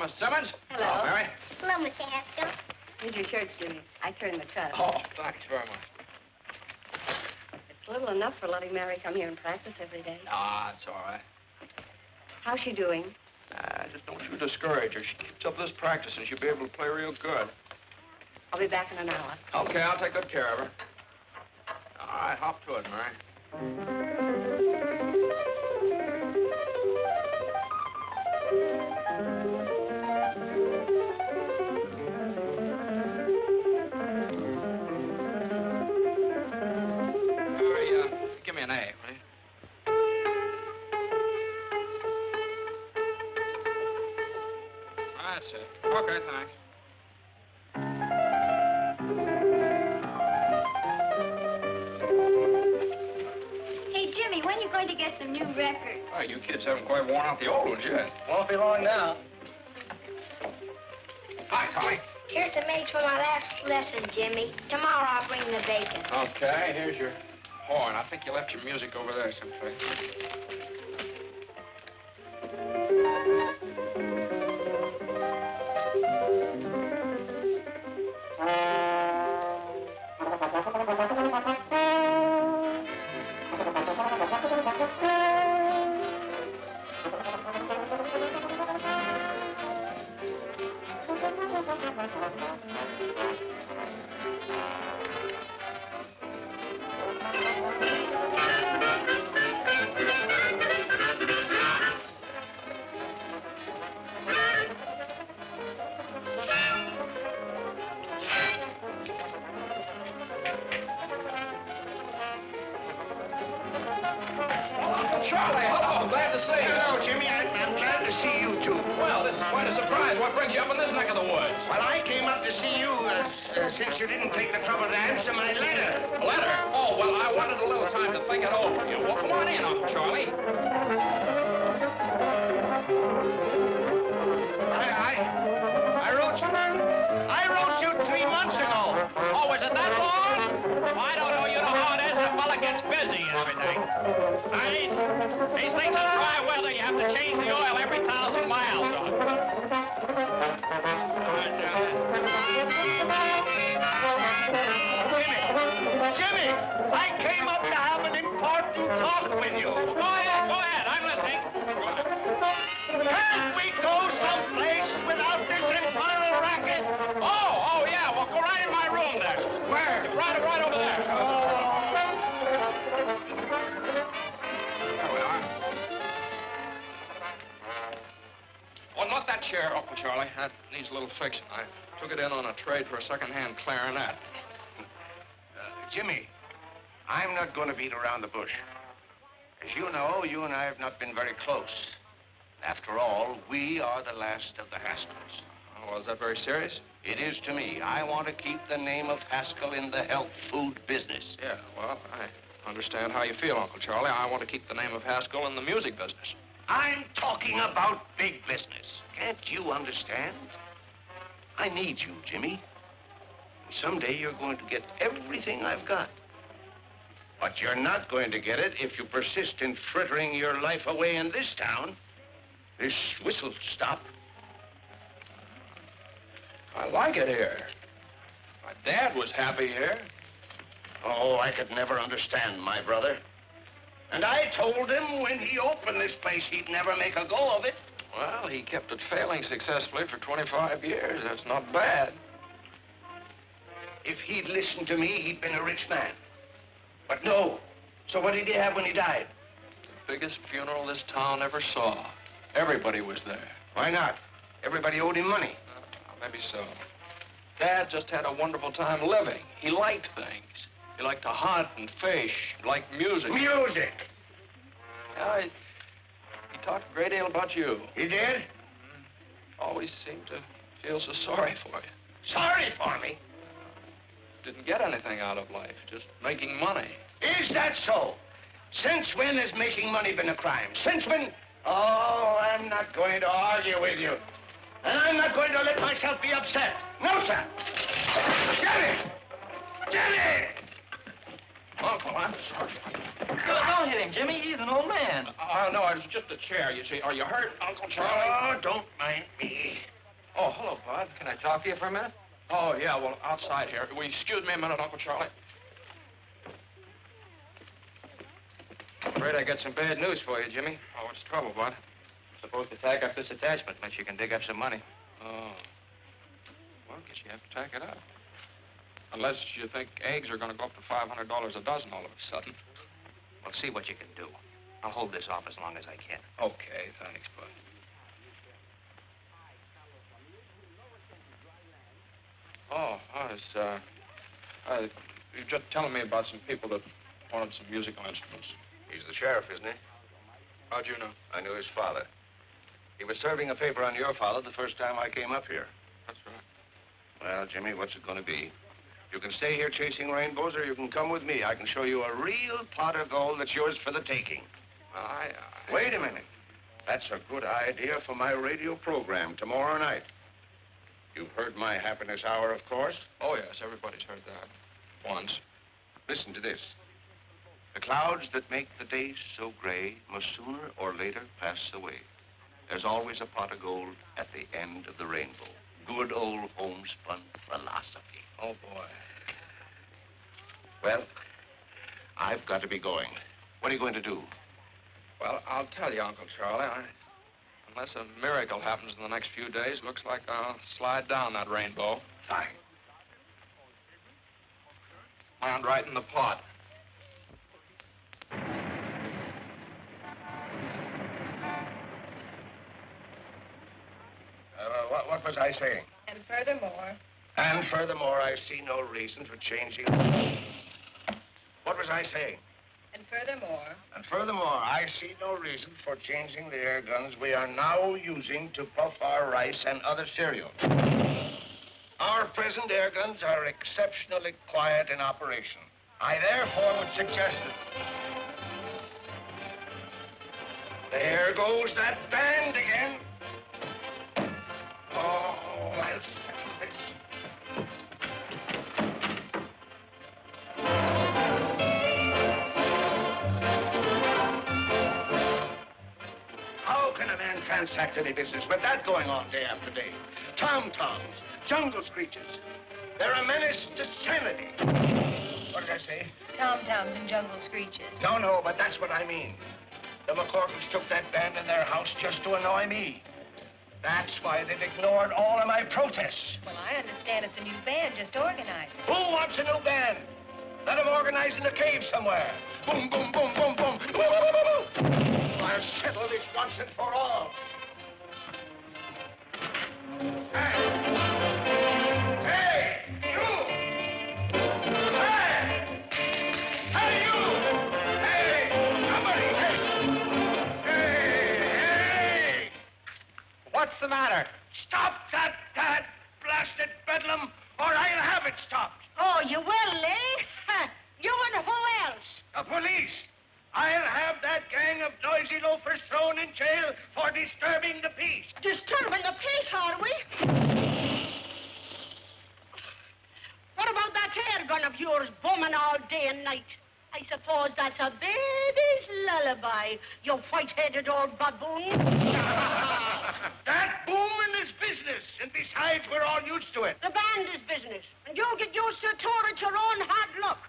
Miss Simmons. Hello. Hello, Mary. Hello, Mr. Haskell. Here's your shirt, Jimmy. I turned the cut. Oh, thanks very much. It's little enough for letting Mary come here and practice every day. Ah, it's all right. How's she doing? Just don't you discourage her. She keeps up this practice and she'll be able to play real good. I'll be back in an hour. Okay, I'll take good care of her. All right, hop to it, Mary. Give me an A, will you? That's it. Okay, thanks. Hey, Jimmy, when are you going to get some new records? Oh, you kids haven't quite worn out the old ones yet. Won't be long now. Hi, Tommy. Here's some eggs for my last lesson, Jimmy. Tomorrow I'll bring the bacon. Okay, here's your horn. I think you left your music over there someplace. Charlie, hello. Glad to see you. Hello, Jimmy. I'm glad to see you, too. Well, this is quite a surprise. What brings you up in this neck of the woods? Well, I came up to see you since you didn't take the trouble to answer my letter. A letter? Oh, well, I wanted a little time to think it over. Well, come on in, Uncle Charlie. I wrote you 3 months ago. Oh, was it that long? Well, I don't know. You know how it is. A fella gets busy and everything. These things in dry weather, you have to change the oil every 1,000 miles. Jimmy, I came up to have an important talk with you. Go ahead. I'm listening. Can't we go someplace without this infernal racket? Oh, yeah. Well, go right in my room there. Where? Right over there. There we are. Oh, not that chair, Uncle Charlie. That needs a little fixing. I took it in on a trade for a second-hand clarinet. Jimmy, I'm not going to beat around the bush. As you know, you and I have not been very close. After all, we are the last of the Haskells. Oh, well, is that very serious? It is to me. I want to keep the name of Haskell in the health food business. Yeah, well, I understand how you feel, Uncle Charlie. I want to keep the name of Haskell in the music business. I'm talking about big business. Can't you understand? I need you, Jimmy. Someday you're going to get everything I've got. But you're not going to get it if you persist in frittering your life away in this town. This whistle stop. I like it here. My dad was happy here. Oh, I could never understand my brother. And I told him when he opened this place, he'd never make a go of it. Well, he kept it failing successfully for 25 years. That's not bad. If he'd listened to me, he'd been a rich man. But no. So what did he have when he died? The biggest funeral this town ever saw. Everybody was there. Why not? Everybody owed him money. Maybe so. Dad just had a wonderful time living. He liked things. He liked to hunt and fish. He liked music. Music! Yeah, he talked a great deal about you. He did? Always seemed to feel so sorry for you. Sorry for me? Didn't get anything out of life, just making money. Is that so? Since when has making money been a crime? Since when? Oh, I'm not going to argue with you. And I'm not going to let myself be upset. No, sir. Jenny! Jenny! Uncle, I'm sorry. Don't hit him, Jimmy. He's an old man. No, it was just a chair, you see. Are you hurt, Uncle Charlie? Oh, don't mind me. Oh, hello, Bud. Can I talk to you for a minute? Oh, yeah, well, outside here. Will you excuse me a minute, Uncle Charlie? Afraid I got some bad news for you, Jimmy. Oh, what's the trouble, Bud? Supposed to tack up this attachment unless you can dig up some money. Oh. Well, I guess you have to tack it up. Unless you think eggs are going to go up to $500 a dozen all of a sudden. Well, see what you can do. I'll hold this off as long as I can. Okay, thanks, Bud. Oh, you're just telling me about some people that wanted some musical instruments. He's the sheriff, isn't he? How'd you know? I knew his father. He was serving a paper on your father the first time I came up here. That's right. Well, Jimmy, what's it going to be? You can stay here chasing rainbows, or you can come with me. I can show you a real pot of gold that's yours for the taking. Wait a minute. That's a good idea for my radio program tomorrow night. You've heard my happiness hour, of course. Oh, yes, everybody's heard that. Once. Listen to this. The clouds that make the days so gray must sooner or later pass away. There's always a pot of gold at the end of the rainbow. Good old homespun philosophy. Oh, boy. Well, I've got to be going. What are you going to do? Well, I'll tell you, Uncle Charlie. Unless a miracle happens in the next few days, looks like I'll slide down that rainbow. Fine. Land right in the pot. What was I saying? And furthermore... And furthermore, I see no reason for changing... What was I saying? And furthermore... And furthermore, I see no reason for changing the air guns we are now using to puff our rice and other cereals. Our present air guns are exceptionally quiet in operation. I therefore would suggest that... There goes that band again. Oh, I'll settle this. How can a man transact any business with that going on day after day? Tom-toms, jungle screeches. They're a menace to sanity. What did I say? Tom-toms and jungle screeches. No, but that's what I mean. The McCorkles took that band in their house just to annoy me. That's why they've ignored all of my protests. Well, I understand it's a new band just organized. Who wants a new band? Let them organize in a cave somewhere. Boom, boom, boom, boom, boom. Woo, woo, woo, woo. I'll settle this once and for all. Hey, you! Hey, you! Hey, somebody! Hey! What's the matter? Stop that blasted bedlam, or I'll have it stopped. Oh, you will, eh? You and who else? The police. I'll have that gang of noisy loafers thrown in jail for disturbing the peace. Disturbing the peace, are we? What about that air gun of yours booming all day and night? I suppose that's a baby's lullaby, you white-headed old baboon. and besides, we're all used to it. The band is business, and you get used to a tour at your own hard luck.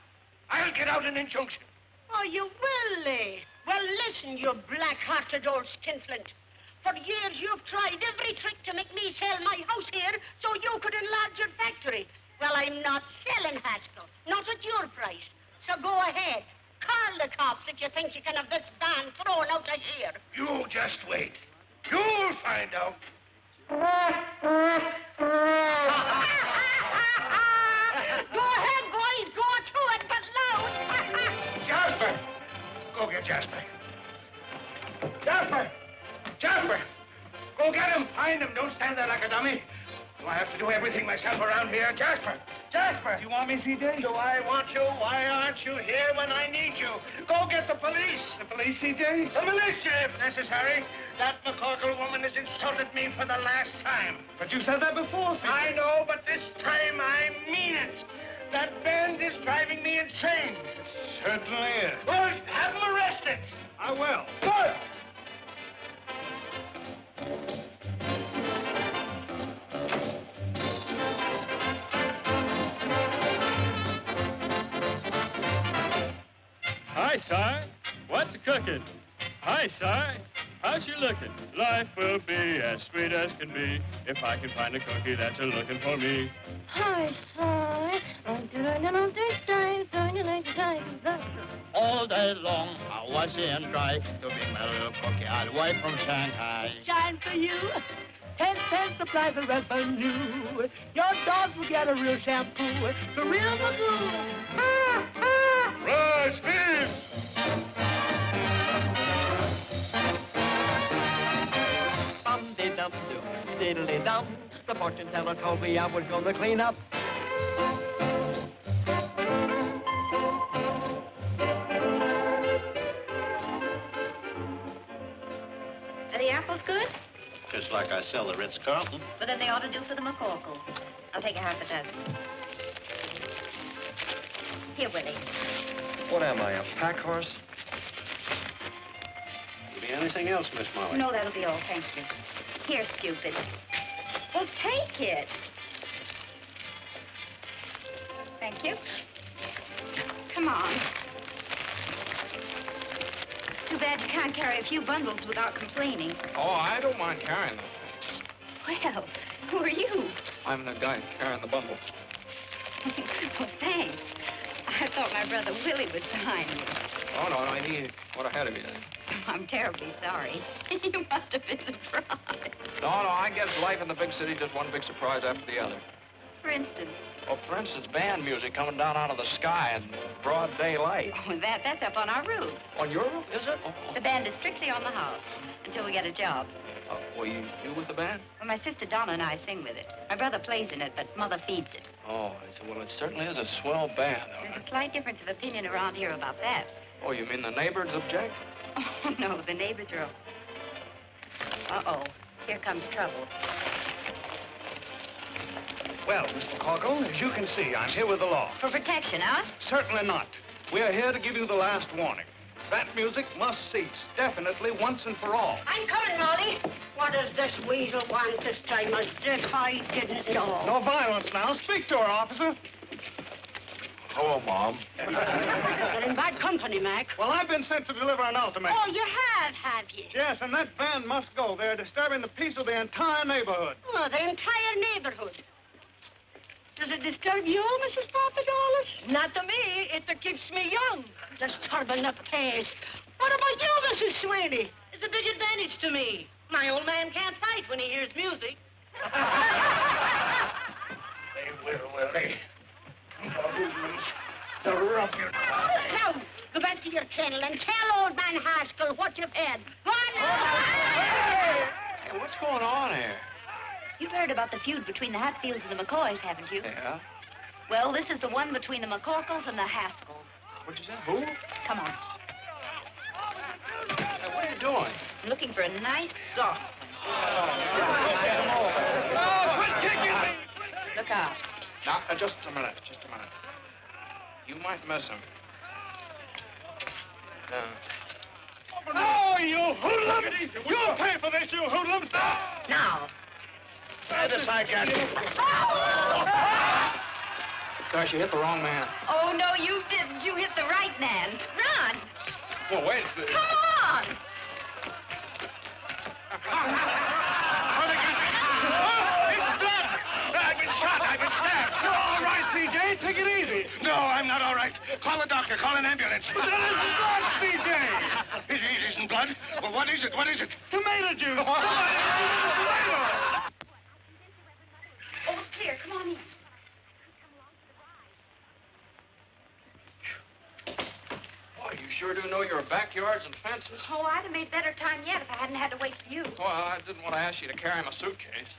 I'll get out an injunction. Oh, you will, eh? Well, listen, you black-hearted old skinflint. For years, you've tried every trick to make me sell my house here so you could enlarge your factory. Well, I'm not selling Haskell, not at your price. So go ahead. Call the cops if you think you can have this band thrown out of here. You just wait. You'll find out. Go ahead, boys. Go to it, but loud. Jasper! Go get Jasper. Jasper! Jasper! Go get him. Find him. Don't stand there like a dummy. Do I have to do everything myself around here? Jasper! Jasper! You want me, C.J.? Do I want you? Why aren't you here when I need you? Go get the police. The police, C.J.? The militia, if necessary. That McCorkle woman has insulted me for the last time. But you said that before, C.J. I know, but this time I mean it. That band is driving me insane. Certainly is. Well, have them arrested. I will. Good. Hi, Si. What's cooking? Hi, Si. How's you looking? Life will be as sweet as can be if I can find a cookie that's a-looking for me. Hi, Si. All day long, I was in dry to bring my little cookie all the way from Shanghai. Shine for you. 10 cents supplies the revenue. Your dogs will get a real shampoo. The real Magoo. Rush this! Bum-de-dum-dum, diddly-dum. The fortune teller told me I was going to clean up. Are the apples good? Just like I sell the Ritz-Carlton. Well, then they ought to do for the McCorkle. I'll take a half a dozen. Here, Willie. What am I, a pack horse? Be anything else, Miss Molly? No, that'll be all. Thank you. Here, stupid. Well, take it. Thank you. Come on. Too bad you can't carry a few bundles without complaining. Oh, I don't mind carrying them. Well, who are you? I'm the guy carrying the bundle. Well, thanks. I thought my brother Willie was behind you. Oh, no, he went ahead of me then. I'm terribly sorry. You must have been surprised. No, I guess life in the big city just one big surprise after the other. For instance? Oh, for instance, band music coming down out of the sky in broad daylight. Oh, that's up on our roof. On your roof, is it? Oh. The band is strictly on the house until we get a job. Well, you with the band? Well, my sister Donna and I sing with it. My brother plays in it, but Mother feeds it. Oh, I said, well, it certainly is a swell band. There's a slight difference of opinion around here about that. Oh, you mean the neighbors object? Oh, no, the neighbors are... Uh-oh, here comes trouble. Well, Miss McCorkle, as you can see, I'm here with the law. For protection, huh? Certainly not. We are here to give you the last warning. That music must cease, definitely, once and for all. I'm coming, Molly. What does this weasel want this time? As if I didn't know. No violence now. Speak to her, officer. Hello, Mom. You're in bad company, Mac. Well, I've been sent to deliver an ultimatum. Oh, you have you? Yes, and that band must go. They're disturbing the peace of the entire neighborhood. Oh, the entire neighborhood. Does it disturb you, Mrs. Papadopoulos? Not to me. It keeps me young. Disturbing the peace. What about you, Mrs. Sweeney? It's a big advantage to me. My old man can't fight when he hears music. They will they? The ruffian. Now, go back to your kennel and tell old man Haskell what you've had. Go on now. Hey, what's going on here? You've heard about the feud between the Hatfields and the McCoys, haven't you? Yeah? Well, this is the one between the McCorkles and the Haskells. What'd you say? Who? Come on. Hey, what are you doing? I'm looking for a nice, soft one. Oh, quit kicking me! Look out. Now, just a minute. You might miss him. Oh, you hoodlum! You'll pay for this, you hoodlum! Now. That this I can. Gosh, you hit the wrong man. Oh, no, you didn't. You hit the right man. Run. Well, wait. Come on. It's blood! I've been shot. I've been stabbed. You're all right, C.J. Take it easy. No, I'm not all right. Call the doctor. Call an ambulance. But that isn't blood, C.J. It isn't blood? Well, what is it? What is it? Tomato juice. Oh, it's clear. Come on in. Boy, you sure do know your backyards and fences. Oh, I'd have made better time yet if I hadn't had to wait for you. Well, I didn't want to ask you to carry my suitcase.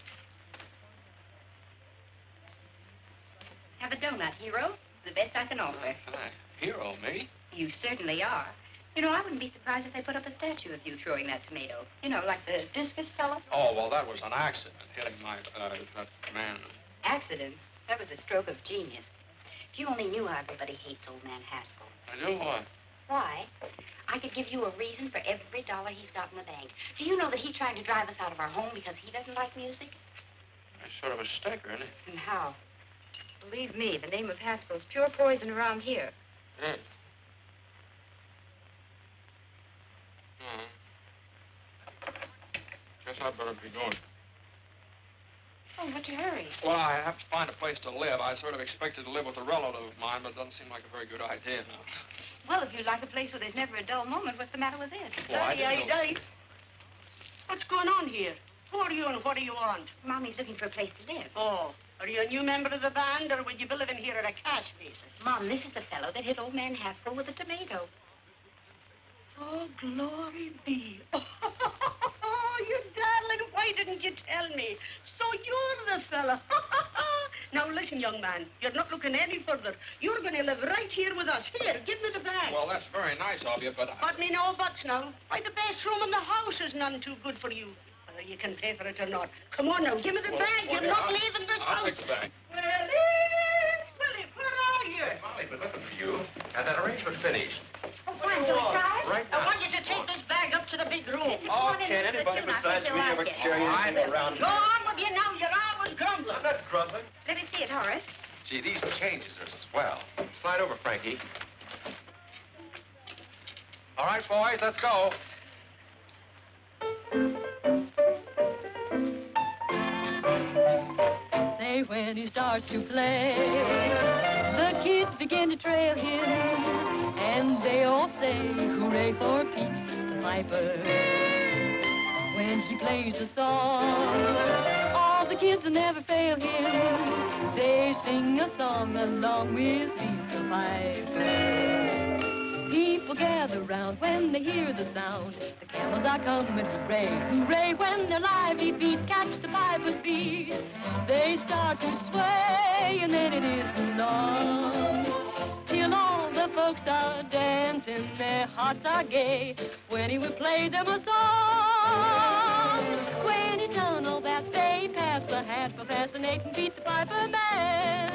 Have a donut, hero. The best I can offer. Hero, me? You certainly are. You know, I wouldn't be surprised if they put up a statue of you throwing that tomato. You know, like the discus fella. Oh, well, that was an accident, hitting my, that man. Accident? That was a stroke of genius. If you only knew how everybody hates old man Haskell. I do what? Why? I could give you a reason for every dollar he's got in the bank. Do you know that he's trying to drive us out of our home because he doesn't like music? That's sort of a sticker, isn't it? And how? Believe me, the name of Haskell's pure poison around here. Yeah. Guess I'd better be going. Oh, what's your hurry? Well, I have to find a place to live. I sort of expected to live with a relative of mine, but it doesn't seem like a very good idea now. Well, if you'd like a place where there's never a dull moment, what's the matter with this? Well, I didn't know. What's going on here? Who are you and what do you want? Mommy's looking for a place to live. Oh, are you a new member of the band, or will you be living here at a cash basis? Mom, this is the fellow that hit old man Haskell with a tomato. Oh, glory be. Oh, you darling, why didn't you tell me? So you're the fella. Now, listen, young man, you're not looking any further. You're going to live right here with us. Here, give me the bag. Well, that's very nice of you, but... But me no buts now. Why, the best room in the house is none too good for you. Whether you can pay for it or not. Come on now, give me the bag. You're not leaving this I'll house. take the bag. Willie, where are you? Hey, Molly, been looking for you. Got that arrangement finished. Oh, why, do we try? Right I now. want you to take this bag up to the big room. Oh, can't anybody besides me ever carry anything around? Go on with you now. You're always grumbling. I'm not grumbling. Let me see it, Horace. Gee, these changes are swell. Slide over, Frankie. All right, boys, let's go. Say when he starts to play, the kids begin to trail him, and they all say, hooray for Pete the Piper. When he plays a song, all the kids will never fail him. They sing a song along with Pete the Piper. People gather round when they hear the sound. The camels are coming, hooray, hooray. When their lively feet catch the piper's beat, they start to sway, and then it isn't long till all the folks are dancing, their hearts are gay, when he would play them a song. When he's done all that, they pass the hat for fascinating Pete the Piper Man.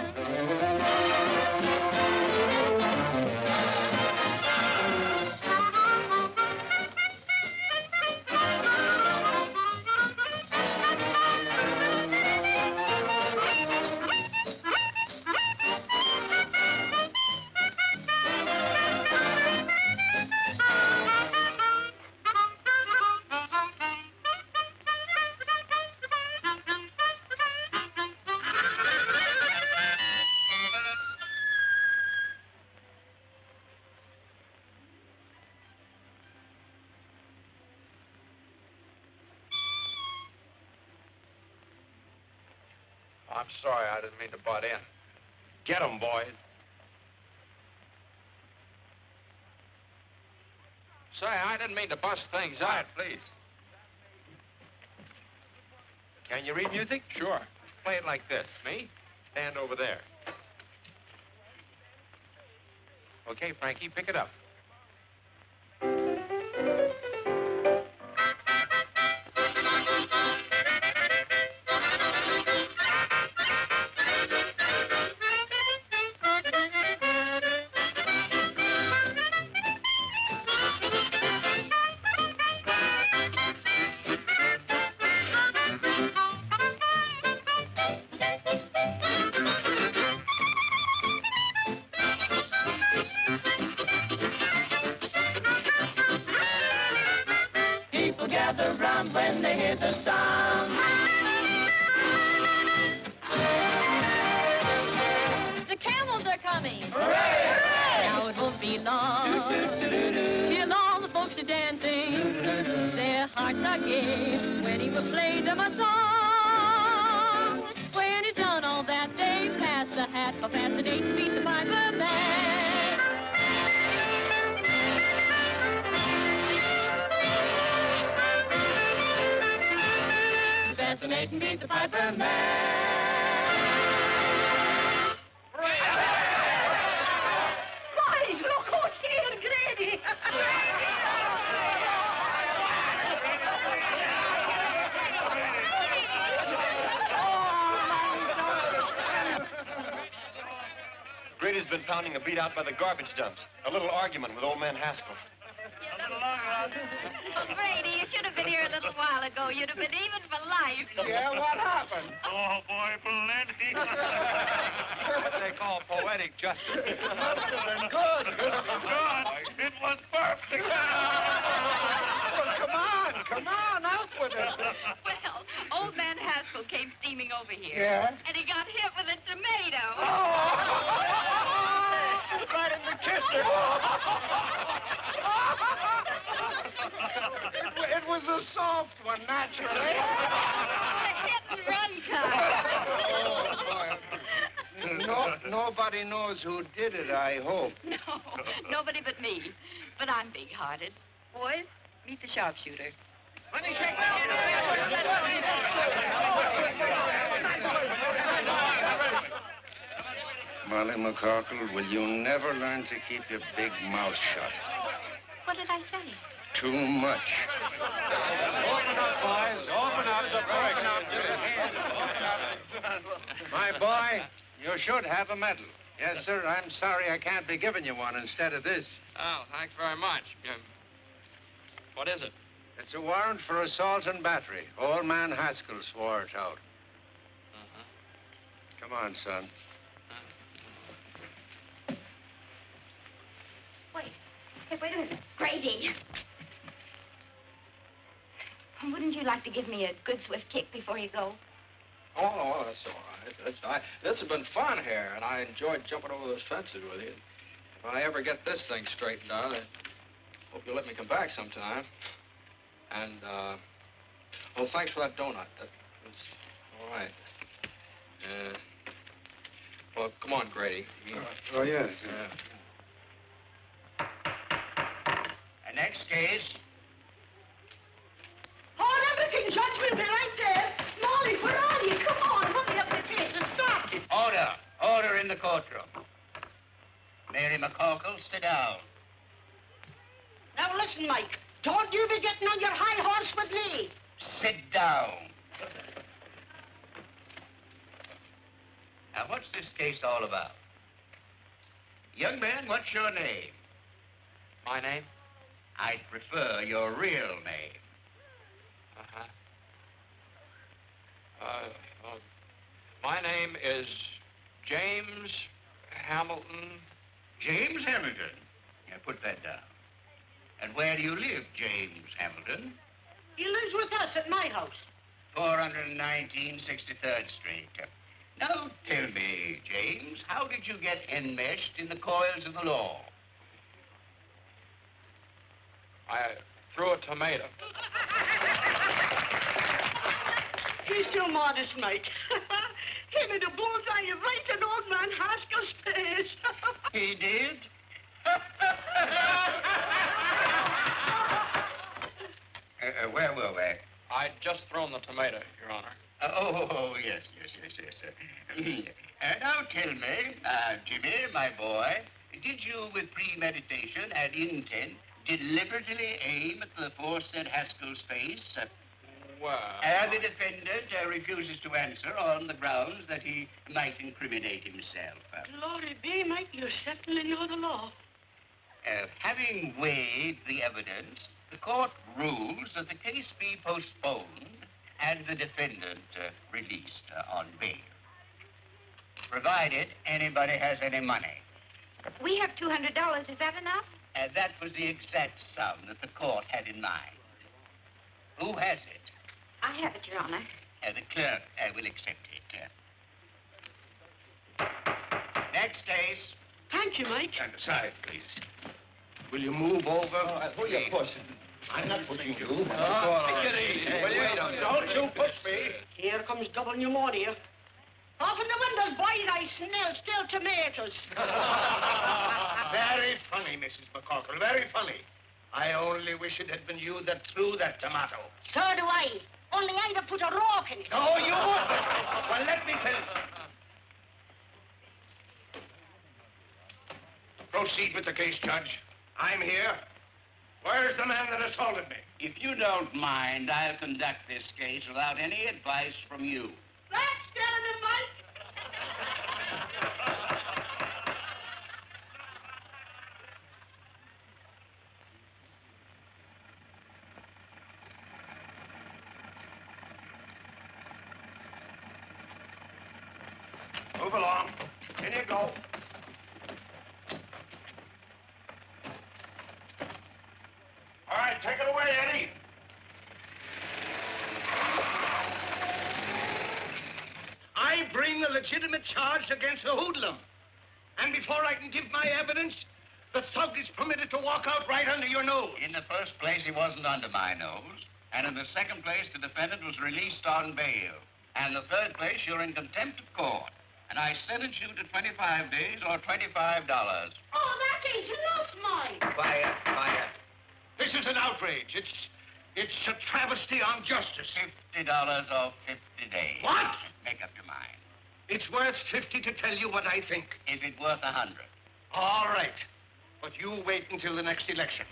I'm sorry, I didn't mean to butt in. Get 'em, boys. Say, I didn't mean to bust things out. Please. Can you read music? Sure. Play it like this. Me? Stand over there. Okay, Frankie, pick it up. jump when they hear the sound. The camels are coming. Hooray! Now it won't be long till all the folks are dancing. Their hearts are gay when he will play them a song. When he's done all that, they pass the hat for fascinating beat the piper man. Fascinating beat the piper man. Boys, look who's here, Grady. Grady's been pounding a beat out by the garbage dumps. A little argument with old man Haskell. Oh, Grady, you should have been here a little while ago. You'd have been even for life. Yeah, what happened? Oh, boy, Paulette. What they call poetic justice. It must have been good. God, it was perfect. Well, come on, out with it. Well, old man Haskell came steaming over here. Yeah? And he got hit with a tomato. Right in the kisser. It was a soft one, naturally. A hit-and-run kind. Nobody knows who did it, I hope. No, nobody but me. But I'm big-hearted. Boys, meet the sharpshooter. Molly McCorkle, will you never learn to keep your big mouth shut? What did I say? Too much. Open up, boys. Open up. Open up. My boy, you should have a medal. Yes, sir. I'm sorry I can't be giving you one instead of this. Oh, thanks very much. What is it? It's a warrant for assault and battery. Old man Haskell swore it out. Come on, son. Wait a minute. Grady. Wouldn't you like to give me a good swift kick before you go? Oh, that's all right. This has been fun here, and I enjoyed jumping over those fences with you. If I ever get this thing straightened out, I hope you'll let me come back sometime. And, well, thanks for that donut. That was all right. Well, come on, Grady. Oh, yes. Yeah. The next case. Hold everything, Judge. We'll be right there. Molly, where are you? Come on, hurry up the case and start it. Order in the courtroom. Mary McCorkle, sit down. Now listen, Mike. Don't you be getting on your high horse with me. Sit down. Now, what's this case all about? Young man, what's your name? My name? I'd prefer your real name. My name is James Hamilton. James Hamilton. Yeah, put that down. And where do you live, James Hamilton? He lives with us at my house. 419 63rd Street. Now, tell me, James, how did you get enmeshed in the coils of the law? I threw a tomato. He's too modest, Mike. He made a bullseye right in old man Haskell's face. He did? Where were we? I'd just thrown the tomato, Your Honor. Yes. Now tell me, Jimmy, my boy, did you, with premeditation and intent, deliberately aim at the aforesaid Haskell's face? Well... And the defendant refuses to answer on the grounds that he might incriminate himself. Glory be, Mike, you certainly know the law. Having weighed the evidence, the court rules that the case be postponed and the defendant released on bail. Provided anybody has any money. We have $200. Is that enough? That was the exact sum that the court had in mind. Who has it? I have it, Your Honor. The clerk will accept it. Next case. Thank you, Mike. Stand aside, please. Will you move over? Who are you pushing? I'm not pushing you. Take it easy, will you? Don't you push me. Here comes double pneumonia. Open the windows, boys. I smell still tomatoes. Very funny, Mrs. McCorkle, very funny. I only wish it had been you that threw that tomato. So do I. Only I'd have put a rock in it. No, you wouldn't. Well, let me finish. Proceed with the case, Judge. I'm here. Where's the man that assaulted me? If you don't mind, I'll conduct this case without any advice from you. That's standing, Mike. Move along. In you go. All right, take it away, Eddie. I bring a legitimate charge against the hoodlum. And before I can give my evidence, the thug is permitted to walk out right under your nose. In the first place, he wasn't under my nose. And in the second place, the defendant was released on bail. And in the third place, you're in contempt of court. And I sentence you to 25 days or $25. Oh, that ain't enough, Mike. Quiet, quiet. This is an outrage. It's a travesty on justice. $50 or 50 days. What? Make up your mind. It's worth 50 to tell you what I think. Is it worth 100? All right. But you wait until the next election.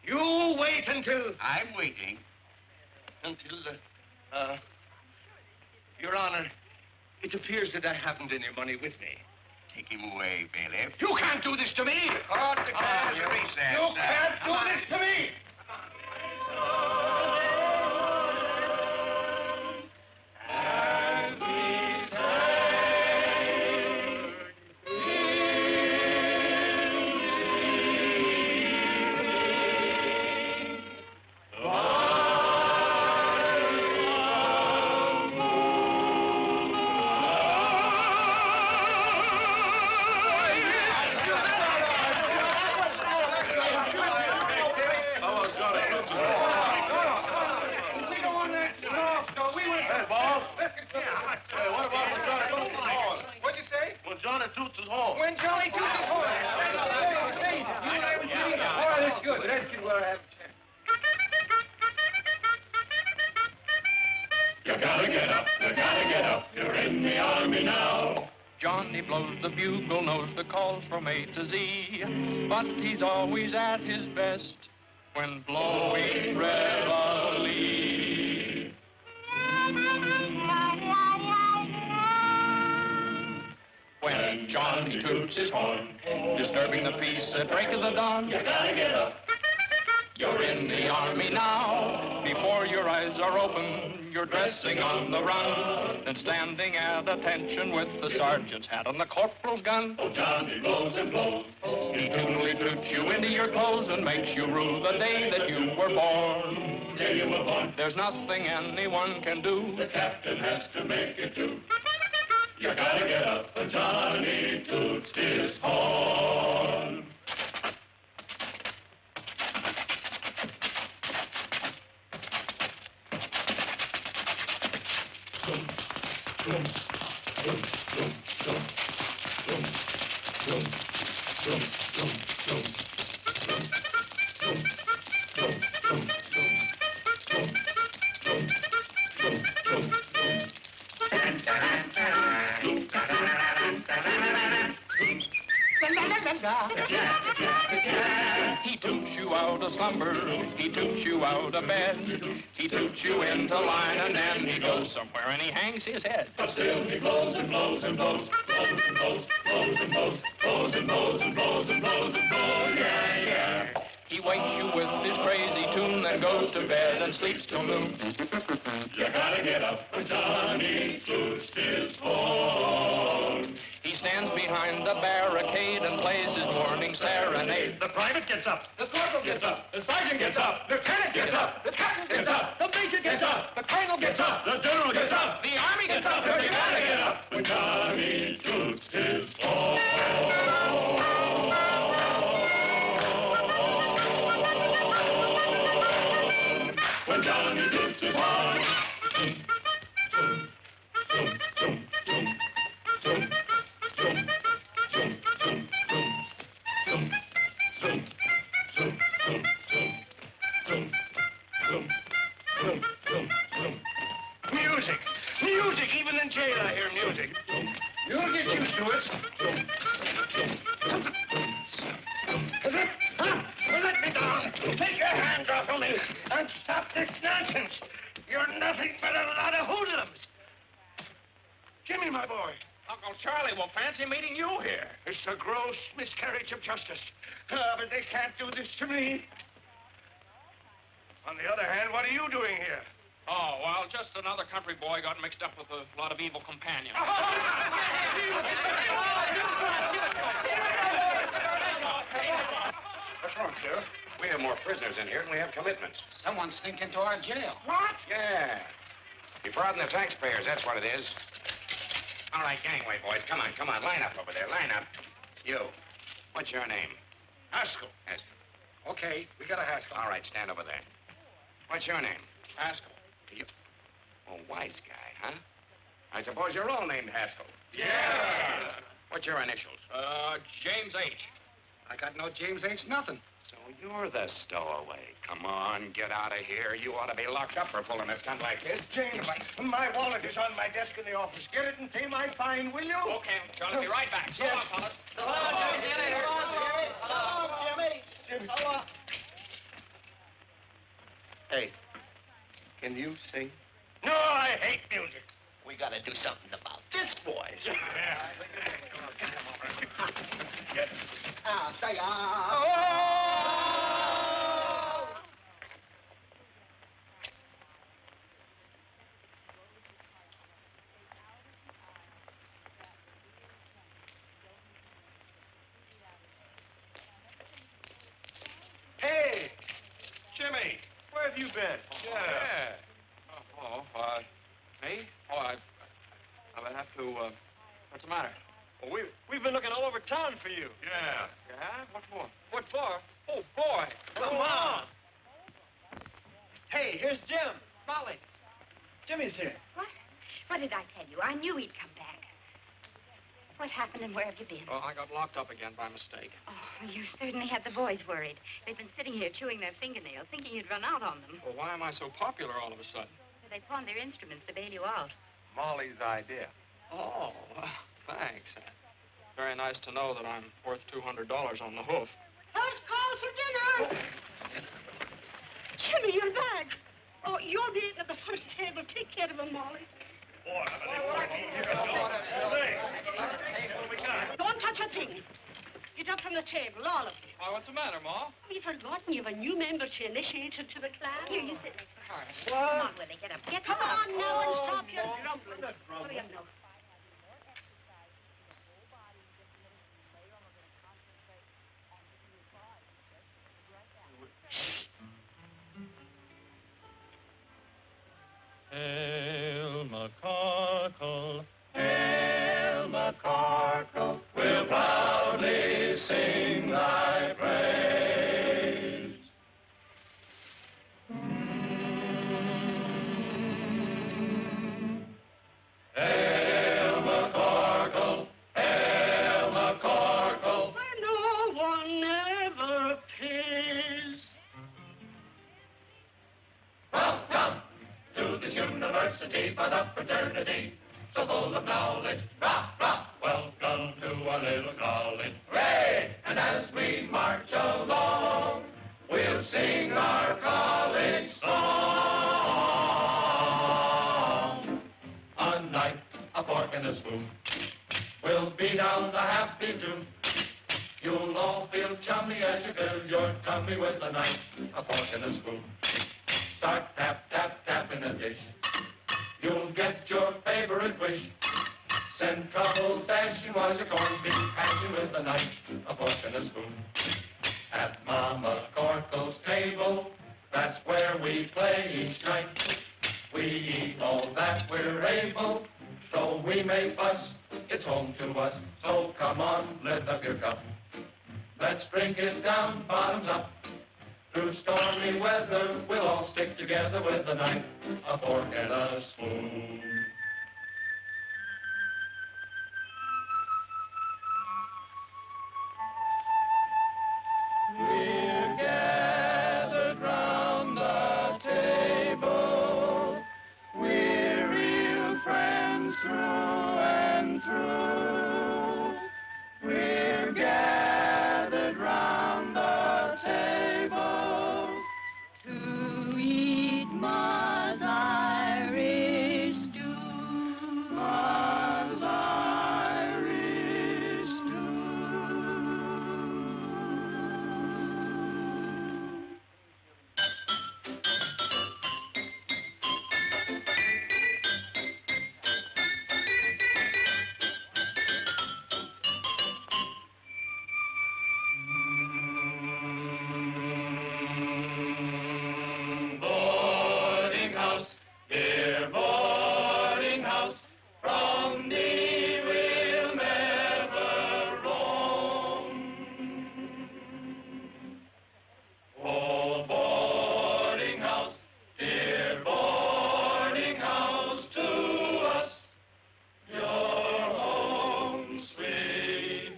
You wait until... I'm waiting. Until, Your Honor, it appears that I haven't any money with me. Take him away, bailiff. You can't do this to me! Court declares recess. You can't do this to me! Blows the bugle, knows the calls from A to Z, but he's always at his best when blowing reveille. When Johnny toots his horn, disturbing the peace at break of the dawn, you gotta get up. You're in the army now. Before your eyes are open, you're dressing on the run, then standing at attention with the sergeant's hat on the corporal's gun. Oh, Johnny blows and blows. He tunely toots you into your clothes and makes you rue the day that you were born. Day you were born. There's nothing anyone can do. The captain has to make it too. You gotta get up, and Johnny toots his horn. He toots you out of slumber, he toots you out of bed, he toots you into line, and then he goes somewhere and he hangs his head. But still he blows and blows and blows, blows and blows, blows and blows, blows and blows and blows and blows and blows, yeah, yeah. He wakes you with his crazy tune, then goes to bed and sleeps till noon. You gotta get up when Johnny toots his horn. He stands behind behind the barricade and plays his morning serenade. The private gets up. The corporal gets up. The sergeant gets up. The lieutenant gets up. The captain gets up. The major gets up. The colonel gets up. The general gets up. The army gets up. You gotta get up. When Johnny toots his horn. When Johnny toots his horn. Music! Music! Even in jail I hear music. You'll get used to it. Huh? Let me down. Take your hands off of me and stop this nonsense. You're nothing but a lot of hoodlums. Jimmy, my boy. Uncle Charlie will fancy meeting you here. It's a gross miscarriage of justice. But they can't do this to me. On the other hand, what are you doing here? Oh, well, just another country boy got mixed up with a lot of evil companions. What's wrong, Stewart? We have more prisoners in here than we have commitments. Someone sneaked into our jail. What? Yeah. Defrauding the taxpayers, that's what it is. All right, gangway, boys. Come on, line up over there. Line up. You. What's your name? Haskell. Haskell. Okay, we got a Haskell. All right, stand over there. What's your name? Haskell. You. Oh, wise guy, huh? I suppose you're all named Haskell. Yeah. What's your initials? James H. I got no James H. nothing. So you're the stowaway. Come on, get out of here. You ought to be locked up for pulling a stunt like this. James, my wallet is on my desk in the office. Get it and pay my fine, will you? Okay, Charlie, be right back. So long, fellas. So long, Jimmy. So long, Jimmy. So long. Hey, can you sing? No, I hate music. We gotta do something about this, boys. Say, Hey, Jimmy, where have you been? Yeah. Me? Oh, I would have to, what's the matter? Well, we've been looking all over town for you. Yeah. Yeah? What for? What for? Oh, boy. Come on. Hey, here's Jim. Molly. Jimmy's here. What? What did I tell you? I knew he'd come back. What happened and where have you been? Well, I got locked up again by mistake. Oh, you certainly had the boys worried. They've been sitting here chewing their fingernails, thinking you'd run out on them. Well, why am I so popular all of a sudden? They pawned their instruments to bail you out. Molly's idea. Oh, thanks. Very nice to know that I'm worth $200 on the hoof. First call for dinner. Jimmy, you're back. Oh, you'll be at the first table. Take care of him, Molly. Don't touch a thing. Get up from the table, all of you. Why, what's the matter, Ma? Have you forgotten you've a new member to initiate her to the class? Here, you sit. Come on, Willie, get up. Come on now and stop your grumbling. Hurry up now. Hail McCarkle, hail McCarkle, we'll proudly sing thy praise. Hail McCarkle, hail McCarkle, Where no one ever pays. welcome to this university for the fraternity, so full of knowledge. Rah, rah, welcome to our little college. Hooray! And as we march along, we'll sing our college song. A knife, a fork, and a spoon. We'll be down the happy June. You'll all feel chummy as you fill your tummy with a knife, a fork, and a spoon. Start tap, tap, tap in the dish. You'll get your favorite wish. Say When trouble's dashing while your corn's being patching with a knife, a fork, and a spoon. At Mama Corkle's table, that's where we play each night. We eat all that we're able, so we may fuss. It's home to us, so come on, lift up your cup. Let's drink it down, bottoms up. Through stormy weather, we'll all stick together with a knife, a fork, and a spoon. We're gathered round the table. We're real friends through and through. We're gathered round the table to eat Ma's Irish stew. Ma's Irish stew. Boarding house, dear boarding house, from thee we'll never roam. Oh, boarding house, dear boarding house, to us your home, sweet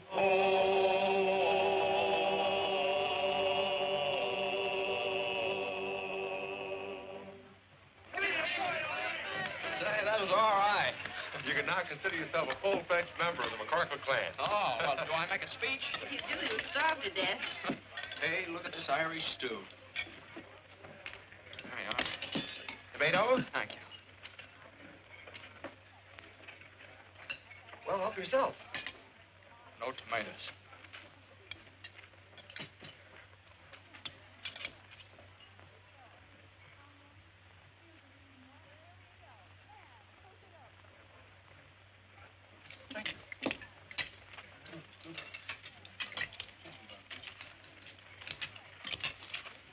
Say, that was all right. You can now consider yourself a full-fledged member of the McCorkle clan. Oh, well, do I make a speech? If you do, you'll starve to death. Hey, look at this Irish stew. There you are. Tomatoes? Thank you. Well, help yourself. No tomatoes.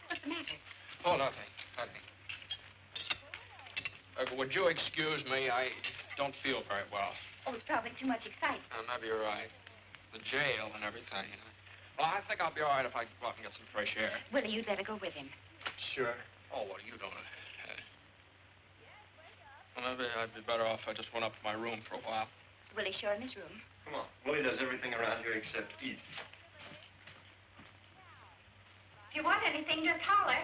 What's the matter? Oh, nothing. Nothing. Would you excuse me? I don't feel very well. Oh, it's probably too much excitement. Maybe you're right. The jail and everything, you know. Well, I think I'll be all right if I go out and get some fresh air. Willie, you'd better go with him. Sure. Oh, well, you don't. Well, maybe I'd be better off if I just went up to my room for a while. Willie's sure in his room. Come on. Willie does everything around here except eat. If you want anything, just holler.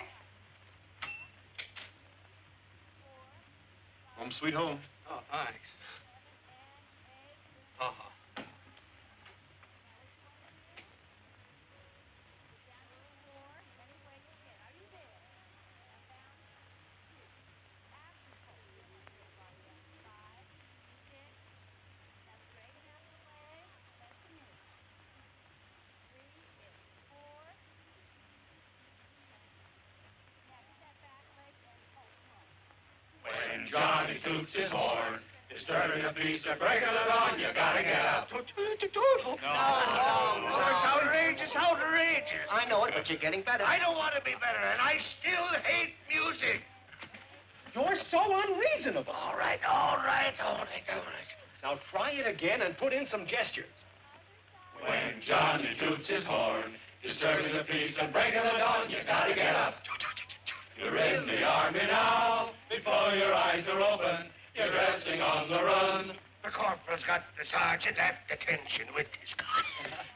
Home sweet home. Oh, thanks. Uh-huh. When Johnny toots his horn, disturbing the peace or breaking the dawn, you gotta get up. No. It's outrageous, outrageous. I know it, but you're getting better. I don't want to be better, and I still hate music. You're so unreasonable. All right. Now try it again and put in some gestures. When Johnny toots his horn, disturbing the peace and breaking the dawn, you gotta get up. You're in the army now, before your eyes are open, you're dressing on the run. The corporal's got the sergeant at detention with his gun.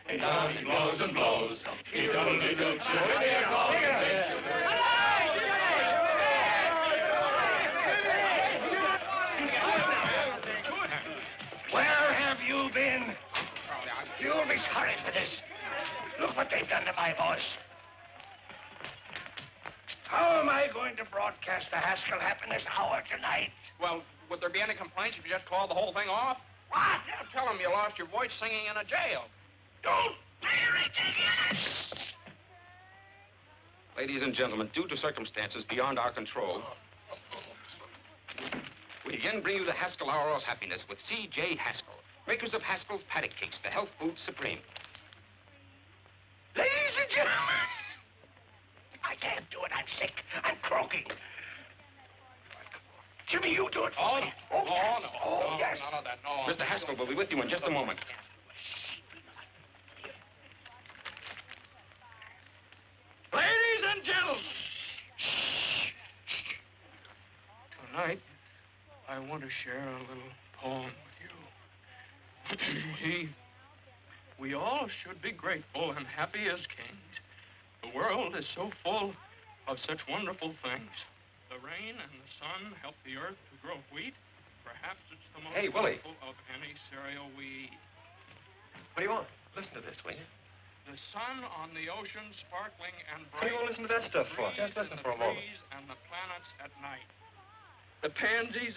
And down he blows and blows. He doubly doots you with your Where have you been? You'll be sorry for this. Look what they've done to my voice. How am I going to broadcast the Haskell Happiness Hour tonight? Well, would there be any complaints if you just called the whole thing off? What? Yeah, tell them you lost your voice singing in a jail. Don't be ridiculous. Ladies and gentlemen, due to circumstances beyond our control, we again bring you the Haskell Hour of Happiness with C.J. Haskell, Makers of Haskell's Paddock Cakes, the health food supreme. Ladies and gentlemen, I can't do it. I'm sick. I'm croaking. Jimmy, you do it for me. No, yes. none of that, no. Mr. Haskell will be with you in just a moment. Ladies and gentlemen. Tonight, I want to share a little poem with you. We all should be grateful and happy as kings. The world is so full of such wonderful things. The rain and the sun help the earth to grow wheat. Perhaps it's the most Hey, Willie. wonderful of any cereal we eat. What do you want? Listen to this, will you? The sun on the ocean sparkling and What do bright. you want to listen to that stuff for? Just listen for a moment. Trees and the planets at night. The pansies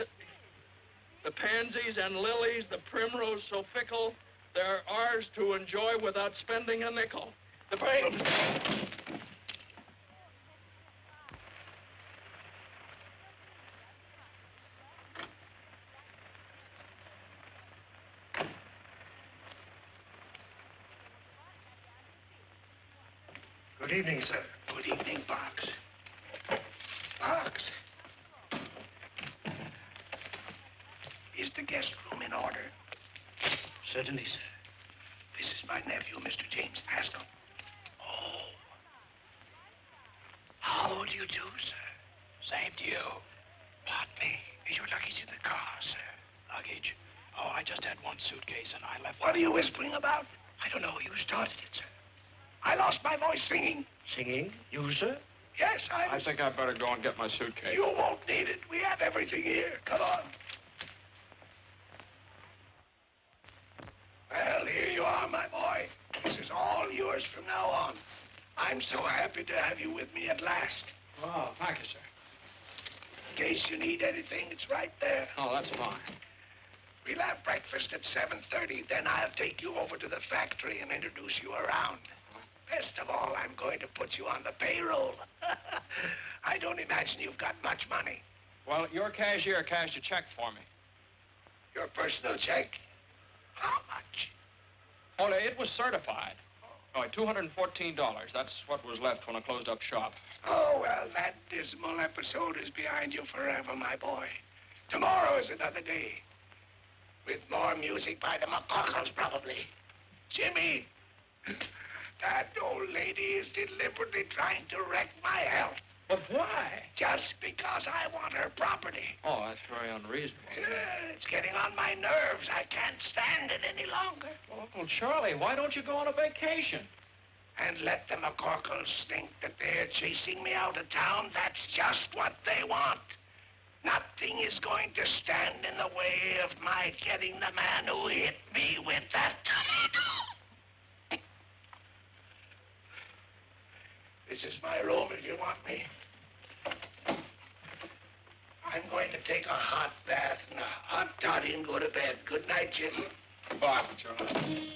and lilies, the primrose so fickle, they're ours to enjoy without spending a nickel. The Good evening, sir. Good evening, Box. Box. Is the guest room in order? Certainly, sir. This is my nephew, Mr. James Haskell. Oh. How do you do, sir? Same to you. Pardon me. Is your luggage in the car, sir? Luggage? Oh, I just had one suitcase and I left. What are you whispering about? I don't know. You started it, sir. I lost my voice singing. Singing? You, sir? Yes, I think I'd better go and get my suitcase. You won't need it. We have everything here. Come on. Well, here you are, my boy. This is all yours from now on. I'm so happy to have you with me at last. Oh, thank you, sir. In case you need anything, it's right there. Oh, that's fine. We'll have breakfast at 7:30. Then I'll take you over to the factory and introduce you around. Best of all, I'm going to put you on the payroll. I don't imagine you've got much money. Well, your cashier cashed a check for me. Your personal check? How much? Oh, it was certified. Oh, $214. That's what was left when I closed up shop. Oh, well, that dismal episode is behind you forever, my boy. Tomorrow is another day. With more music by the McCockles, probably. Jimmy, that old lady is deliberately trying to wreck my health. But why? Just because I want her property. Oh, that's very unreasonable. Yeah, it's getting on my nerves. I can't stand it any longer. Well, Uncle Charlie, why don't you go on a vacation? And let the McCorkles think that they're chasing me out of town. That's just what they want. Nothing is going to stand in the way of my getting the man who hit me with that tomato. This is my room if you want me. I'm going to take a hot bath and a hot toddy and go to bed. Good night, Jim. Goodbye, Uncle Charlie.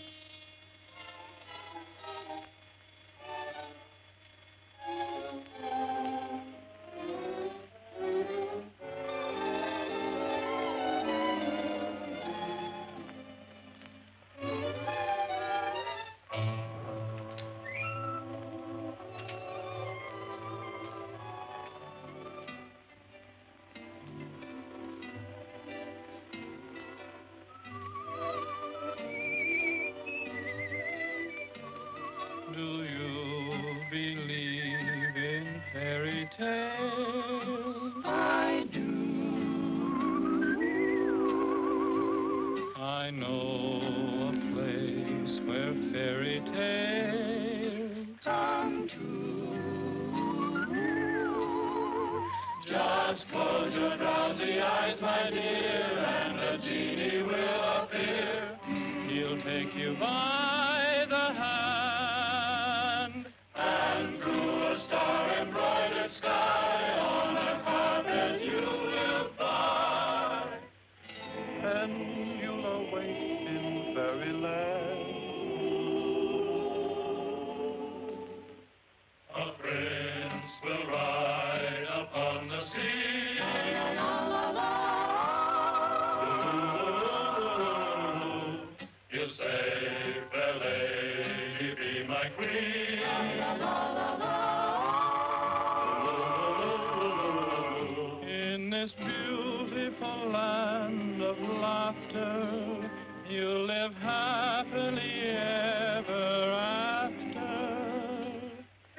land of laughter. You'll live happily ever after.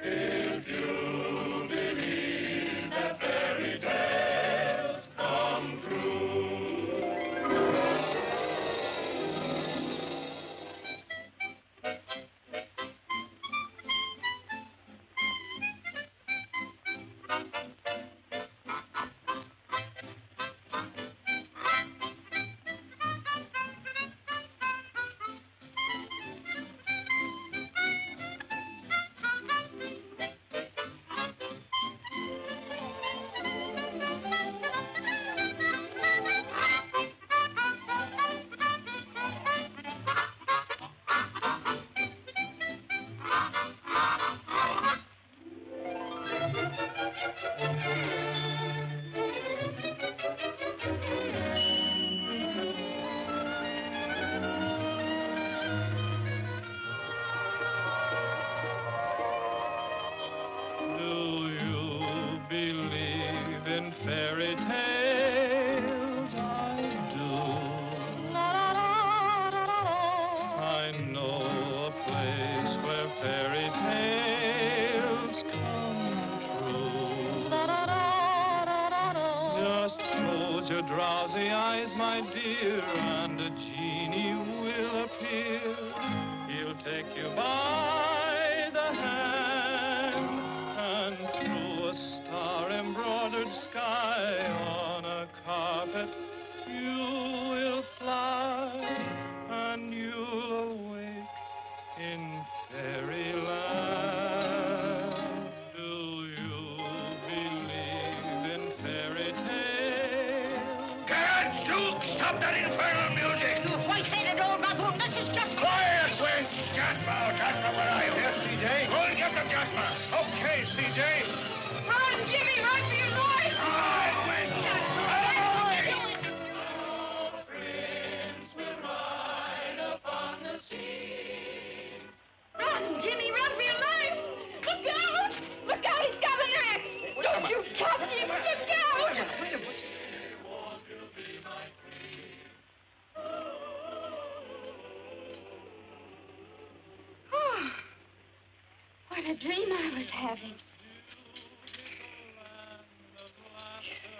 If you believe that fairy tales come true. Fairy tales, I do. I know a place where fairy tales come true. Just close your drowsy eyes, my dear, and a genie will appear. He'll take you by the hand and through a star-embroidered sky on a carpet you will fly, and you'll awake in fairyland. Do you believe in fairy tales? Goddard, Duke, stop that infernal music! You white-headed old baboon, this is just... Quiet, Wink! Jasper, Jasper, where are you? Yes, C.J.? Go and get them, Jasper. Okay, C.J. Run, Jimmy, run for your life! Run, Wink! Run, Jimmy, run for your life! Look out! Look out, he's got an axe! Don't you touch him! Look out! Oh, what a dream I was having.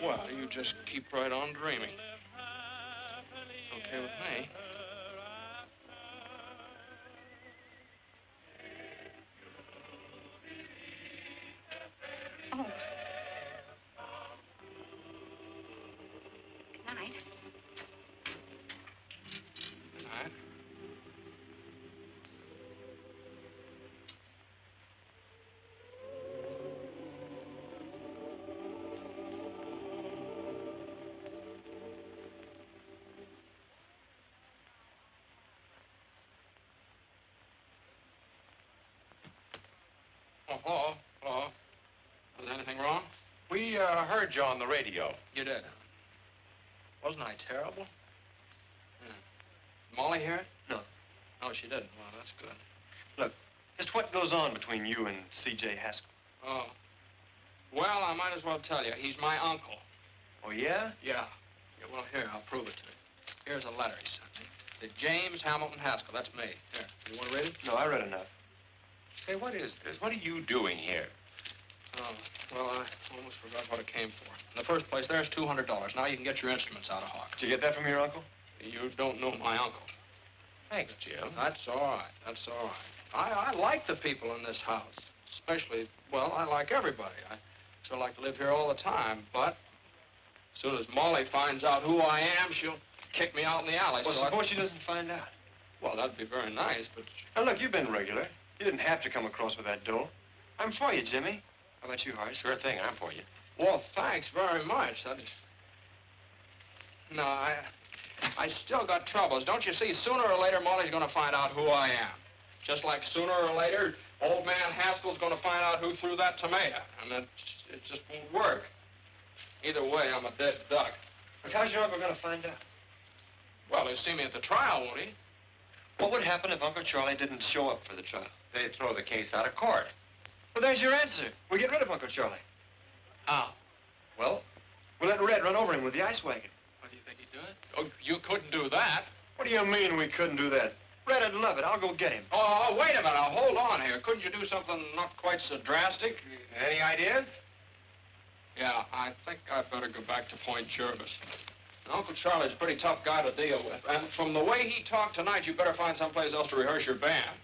Well, you just keep right on dreaming. Okay with me. Oh. Good night. Good night. Oh, hello. Hello. Was anything wrong? We heard you on the radio. You did. Wasn't I terrible? Yeah. Molly hear it? No. Oh, she didn't. Well, that's good. Look, just what goes on between you and C.J. Haskell? Oh. Well, I might as well tell you. He's my uncle. Oh, yeah? Yeah. Well, here, I'll prove it to you. Here's a letter he sent me. To James Hamilton Haskell. That's me. Here. You want to read it? No, I read enough. Say, what is this? What are you doing here? Oh, well, I almost forgot what it came for. In the first place, there's $200. Now you can get your instruments out of Hawk. Did you get that from your uncle? You don't know my uncle. Thanks, Jim. That's all right. That's all right. I like the people in this house. Especially, well, I like everybody. I still like to live here all the time, but as soon as Molly finds out who I am, she'll kick me out in the alley. Well, so suppose she doesn't find out. Well, that'd be very nice, but... Now, look, you've been regular. You didn't have to come across with that dough. I'm for you, Jimmy. How about you, Horace? Sure thing, I'm for you. Well, thanks very much. That is... No, I still got troubles. Don't you see, sooner or later, Molly's going to find out who I am. Just like sooner or later, old man Haskell's going to find out who threw that tomato. And it just won't work. Either way, I'm a dead duck. But how's your uncle going to find out? Well, he'll see me at the trial, won't he? What would happen if Uncle Charlie didn't show up for the trial? They'd throw the case out of court. Well, there's your answer. We get rid of Uncle Charlie. How? Well, we'll let Red run over him with the ice wagon. What do you Oh, you couldn't do that. What do you mean we couldn't do that? Red'd love it. I'll go get him. Oh, wait a minute. Now, hold on here. Couldn't you do something not quite so drastic? Any ideas? Yeah, I think I'd better go back to Point Jervis. Uncle Charlie's a pretty tough guy to deal with. And from the way he talked tonight, you better find someplace else to rehearse your band.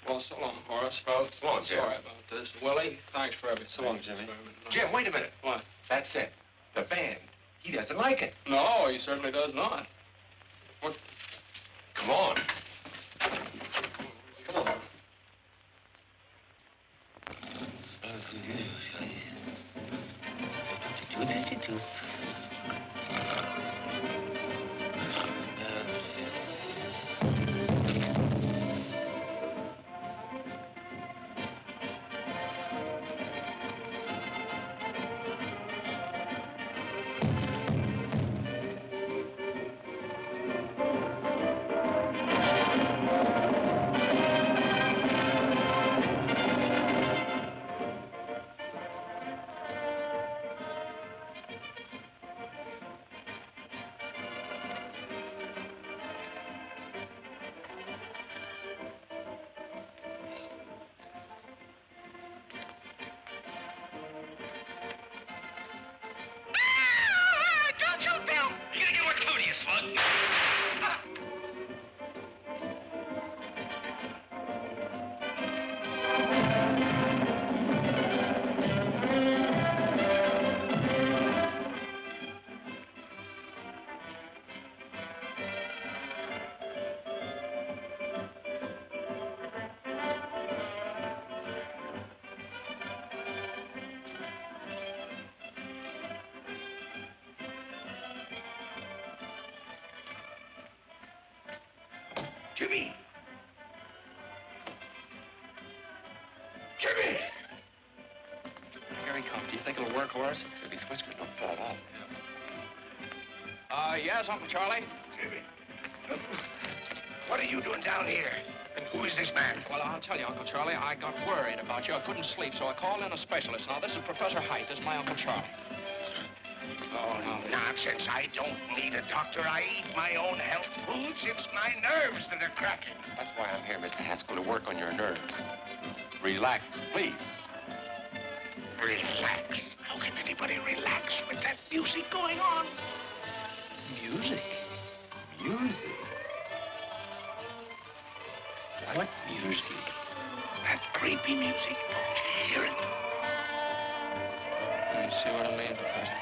Well, so long, Horace. Well, so long, Jim. Sorry about this. Willie, thanks for everything. So long, Jimmy. Jim, wait a minute. What? That's it. The band. He doesn't like it. No, he certainly does not. What? Come on. Come on. Jimmy! Jimmy! Here he comes. Do you think it'll work, Horace? If he's whiskers don't fall off. Yes, Uncle Charlie? Jimmy. What are you doing down here? And who is this man? Well, I'll tell you, Uncle Charlie, I got worried about you. I couldn't sleep, so I called in a specialist. Now, this is Professor Height. This is my Uncle Charlie. Oh, nonsense. I don't need a doctor. I eat my own health foods. It's my nerves that are cracking. That's why I'm here, Mr. Haskell, to work on your nerves. Relax, please. Relax? How can anybody relax with that music going on? Music? Music? What music? That creepy music. Hear it? You see what I mean, Professor?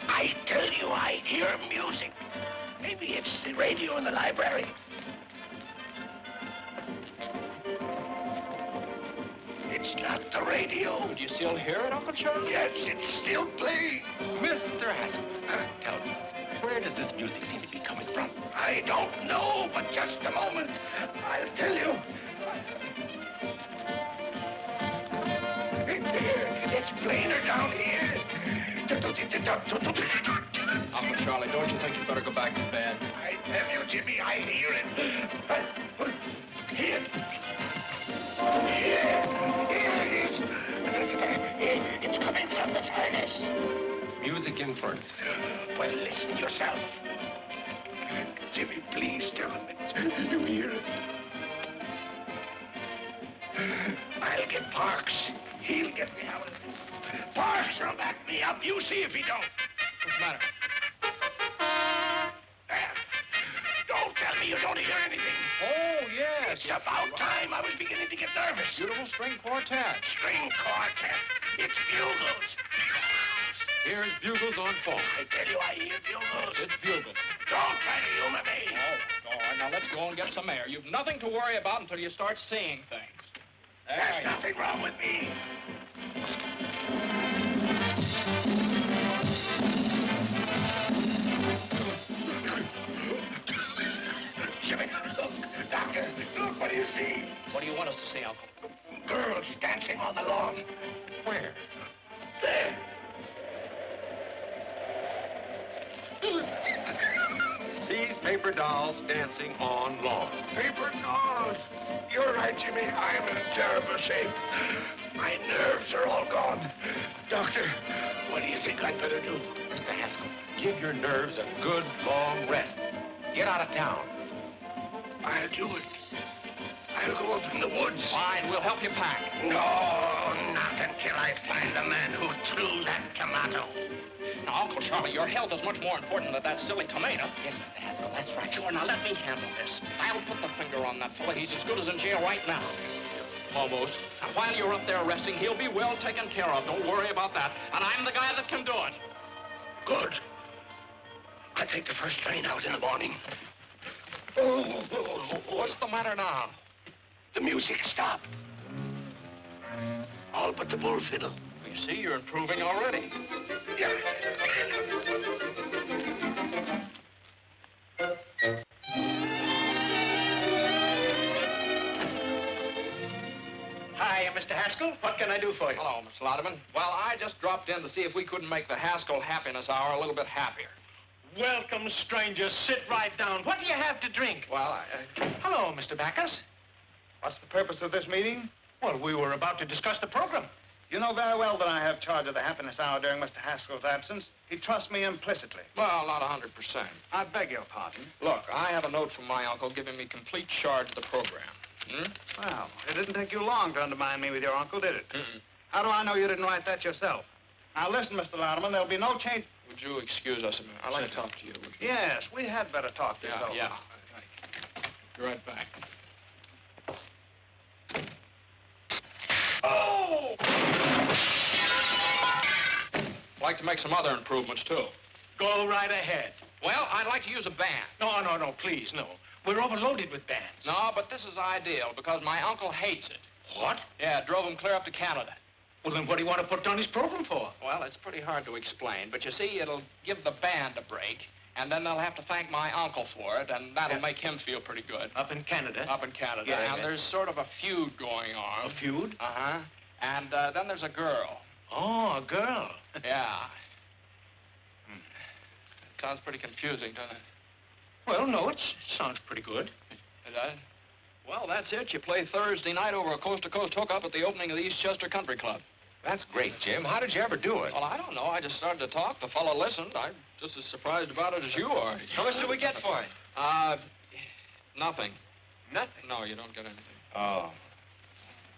I tell you, I hear music. Maybe it's the radio in the library. It's not the radio. Do you still hear it, Uncle Charlie? Yes, it's still playing. Mr. Haskell, tell me, where does this music seem to be coming from? I don't know, but just a moment. I'll tell you. It's plainer down here. Uncle Charlie, don't you think you better go back to bed? I tell you, Jimmy, I hear it. Here. Here it is. It's coming from the furnace. Music in furnace. Well, listen yourself. Jimmy, please tell him it. You hear it? I'll get Parks. He'll get me out of this. Parks will back me up. You see if he don't. What's the matter? Don't tell me you don't hear anything. Oh, yes. It's about time. I was beginning to get nervous. Beautiful string quartet. String quartet. It's bugles. Here's bugles on phone. I tell you, I hear bugles. It's bugles. Don't try to humor me. Oh, all right. Now, let's go and get some air. You've nothing to worry about until you start seeing things. There's nothing wrong with me. Jimmy, look. Doctor, look. What do you see? What do you want us to see, Uncle? Girls dancing on the lawn. Where? There. These paper dolls dancing on lawn. Paper dolls. You're right, Jimmy. I'm in terrible shape. My nerves are all gone. Doctor, What do you think I'd better do? Mr. Haskell, give your nerves a good, long rest. Get out of town. I'll do it. I'll go up in the woods. Fine, we'll help you pack. No, not until I find the man who threw that tomato. Now, Uncle Charlie, your health is much more important than that silly tomato. Yes, Mr. Haskell, that's right. Sure, now let me handle this. I'll put the finger on that fella. He's as good as in jail right now. Almost. And while you're up there resting, he'll be well taken care of. Don't worry about that. And I'm the guy that can do it. Good. I'll take the first train out in the morning. What's the matter now? The music stopped. All but the bull fiddle. You see, you're improving already. Hi, Mr. Haskell. What can I do for you? Hello, Mr. Louderman. Well, I just dropped in to see if we couldn't make the Haskell Happiness Hour a little bit happier. Welcome, stranger. Sit right down. What do you have to drink? Well, Hello, Mr. Backus. What's the purpose of this meeting? Well, we were about to discuss the program. You know very well that I have charge of the happiness hour during Mr. Haskell's absence. He trusts me implicitly. Well, not 100%. I beg your pardon. Look, I have a note from my uncle giving me complete charge of the program. Well, it didn't take you long to undermine me with your uncle, did it? Mm-mm. How do I know you didn't write that yourself? Now, listen, Mr. Louderman, there'll be no change... Would you excuse us a minute? I'd like to talk to you. Would you? Yes, we had better talk this over. Yeah. Be right back. Oh! I'd like to make some other improvements, too. Go right ahead. Well, I'd like to use a band. No, please, no. We're overloaded with bands. No, but this is ideal because my uncle hates it. What? Yeah, it drove him clear up to Canada. Well, then what do you want to put down his program for? Well, it's pretty hard to explain, but you see, it'll give the band a break, and then they'll have to thank my uncle for it, and that'll make him feel pretty good. Up in Canada? Up in Canada. Yeah, and there's sort of a feud going on. A feud? Uh-huh. And then there's a girl. Oh, a girl. Yeah. Sounds pretty confusing, doesn't it? Well, no, it sounds pretty good. It does? Well, that's it. You play Thursday night over a coast-to-coast hookup at the opening of the Eastchester Country Club. That's great, Jim. How did you ever do it? Well, I don't know. I just started to talk. The fellow listened. I'm just as surprised about it as you are. How much do we get for it? Nothing. Nothing? No, you don't get anything. Oh.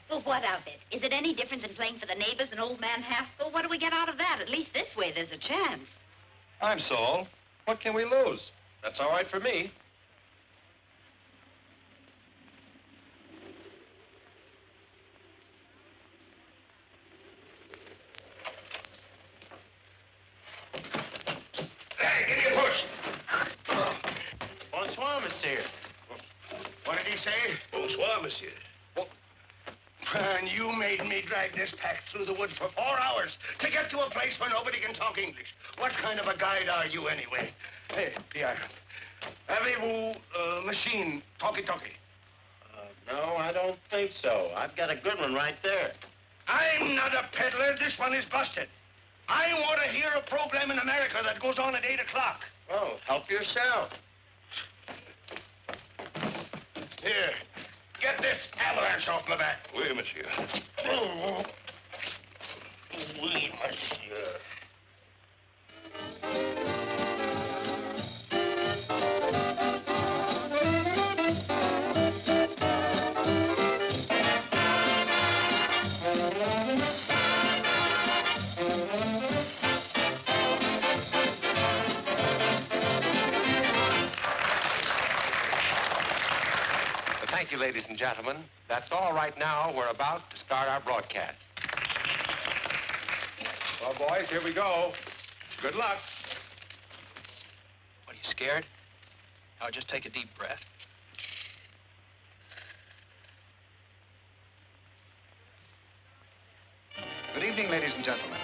Well, what of it? Is it any different than playing for the neighbors and old man Haskell? What do we get out of that? At least this way there's a chance. I'm Saul. What can we lose? That's all right for me. Hey, give me a push. Bonsoir, monsieur. What did he say? Bonsoir, monsieur. And you made me drag this pack through the woods for 4 hours to get to a place where nobody can talk English. What kind of a guide are you, anyway? Hey, Pierre. Avez-vous machine talkie-talkie? No, I don't think so. I've got a good one right there. I'm not a peddler. This one is busted. I want to hear a program in America that goes on at 8 o'clock. Oh, help yourself. Here. Get this avalanche off my back. Oui, monsieur. Oh. Oui, monsieur. Thank you, ladies and gentlemen. That's all right now. We're about to start our broadcast. Well, boys, here we go. Good luck. What, are you scared? Now, just take a deep breath. Good evening, ladies and gentlemen.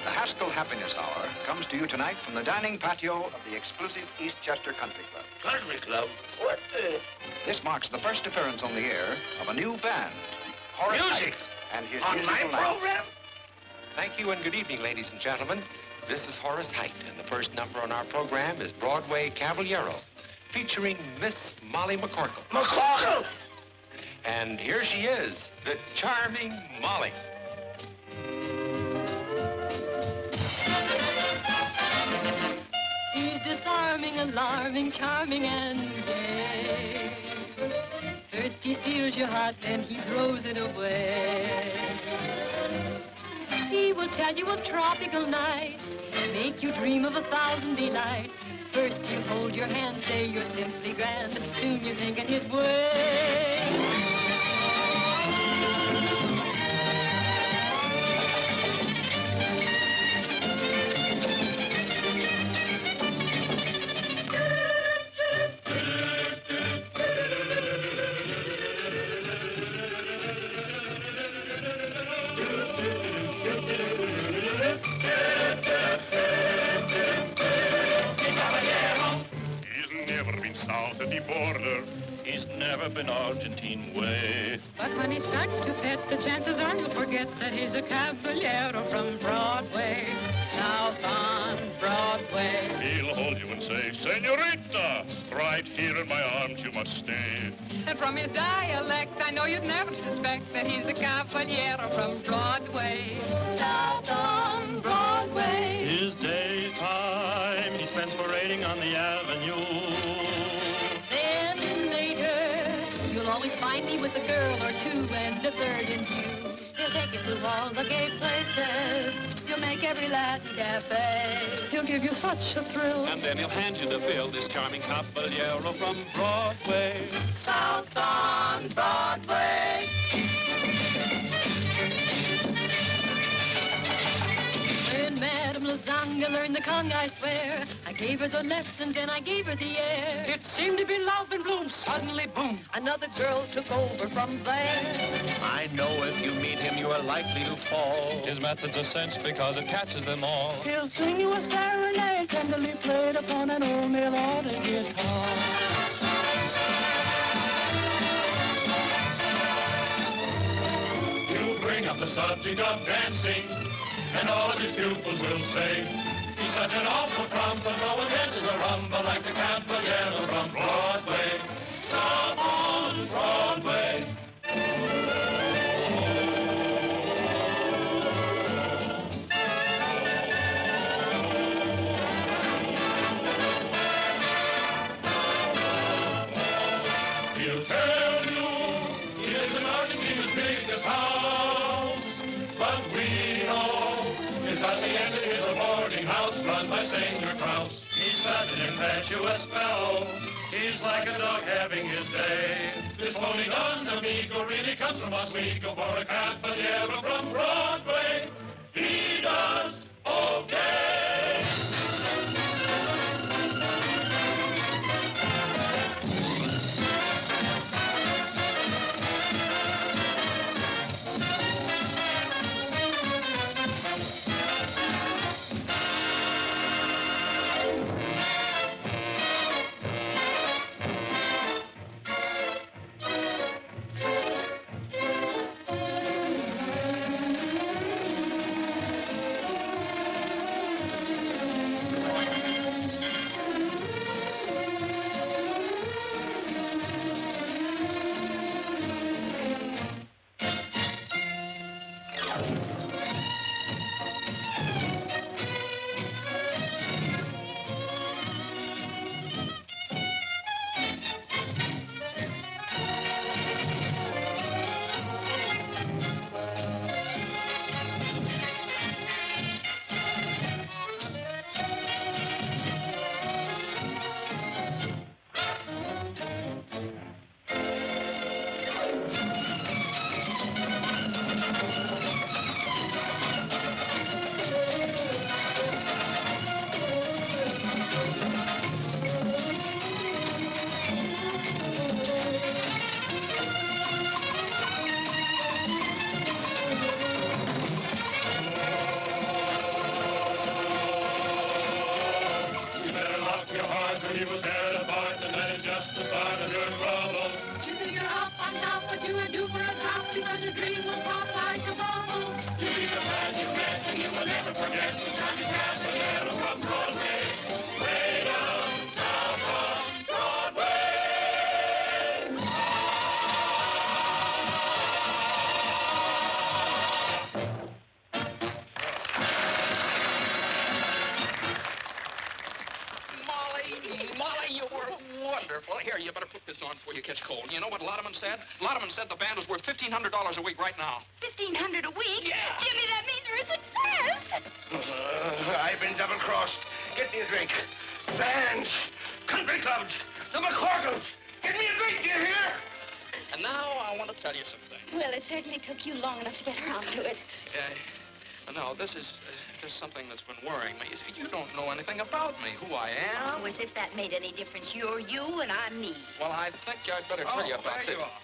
The Haskell Happiness Hour comes to you tonight from the dining patio of the exclusive Eastchester Country Club. Country Club? What the... This marks the first appearance on the air of a new band. Horace Music? Height and his On my musical line. program? Thank you and good evening, ladies and gentlemen. This is Horace Height, and the first number on our program is Broadway Caballero, featuring Miss Molly McCorkle. McCorkle? And here she is, the charming Molly. alarming, charming, and gay. First he steals your heart, then he throws it away. He will tell you of tropical nights, make you dream of 1,000 delights. First he'll hold your hand, say you're simply grand. Soon you're thinking his way. South of the border, he's never been Argentine way. But when he starts to pet, the chances are you'll forget that he's a caballero from Broadway, south on Broadway. He'll hold you and say, Senorita, right here in my arms you must stay. And from his dialect, I know you'd never suspect that he's a caballero from Broadway, south on Broadway. His daytime he spends parading on the avenue. You'll always find me with a girl or two and a third in view. He'll take you to all the gay places. You'll make every Latin cafe. He'll give you such a thrill. And then he'll hand you the bill, this charming caballero from Broadway. South on Broadway. When Madame Lasagna learned the conga, I swear, I gave her the lessons and I gave her the air. It seemed to be love in bloom. Suddenly, boom, another girl took over from there. I know if you meet him, you are likely to fall. His method's a cinch because it catches them all. He'll sing you a serenade tenderly played upon an old melodic guitar. You bring up the subject of dancing, and all of his pupils will say, he's such an awful trump, but no one dances a rumba like the caballero from Broadway. South on Broadway. He'll tell you he lives in Argentina's biggest house, but we know his hacienda is a boarding house run by Senor Kraus. He's such an infatuous fellow. He's like a dog having his day. This phony Don Amigo really comes from Oswego for a caballero from Broadway. He does okay. there, fella. Here, you better put this on before you catch cold. You know what Lodeman said? Lodeman said the band was worth $1,500 a week right now. $1,500 a week? Yeah. Jimmy, that means you're a success. I've been double-crossed. Get me a drink. Bands, country clubs, the McCorkles. Get me a drink, do you hear? And now I want to tell you something. Well, it certainly took you long enough to get around to it. No, this is something that's been worrying me. You don't know anything about me, who I am. Oh, as if that made any difference. You're you and I'm me. Well, I think I'd better tell you about there this. you are.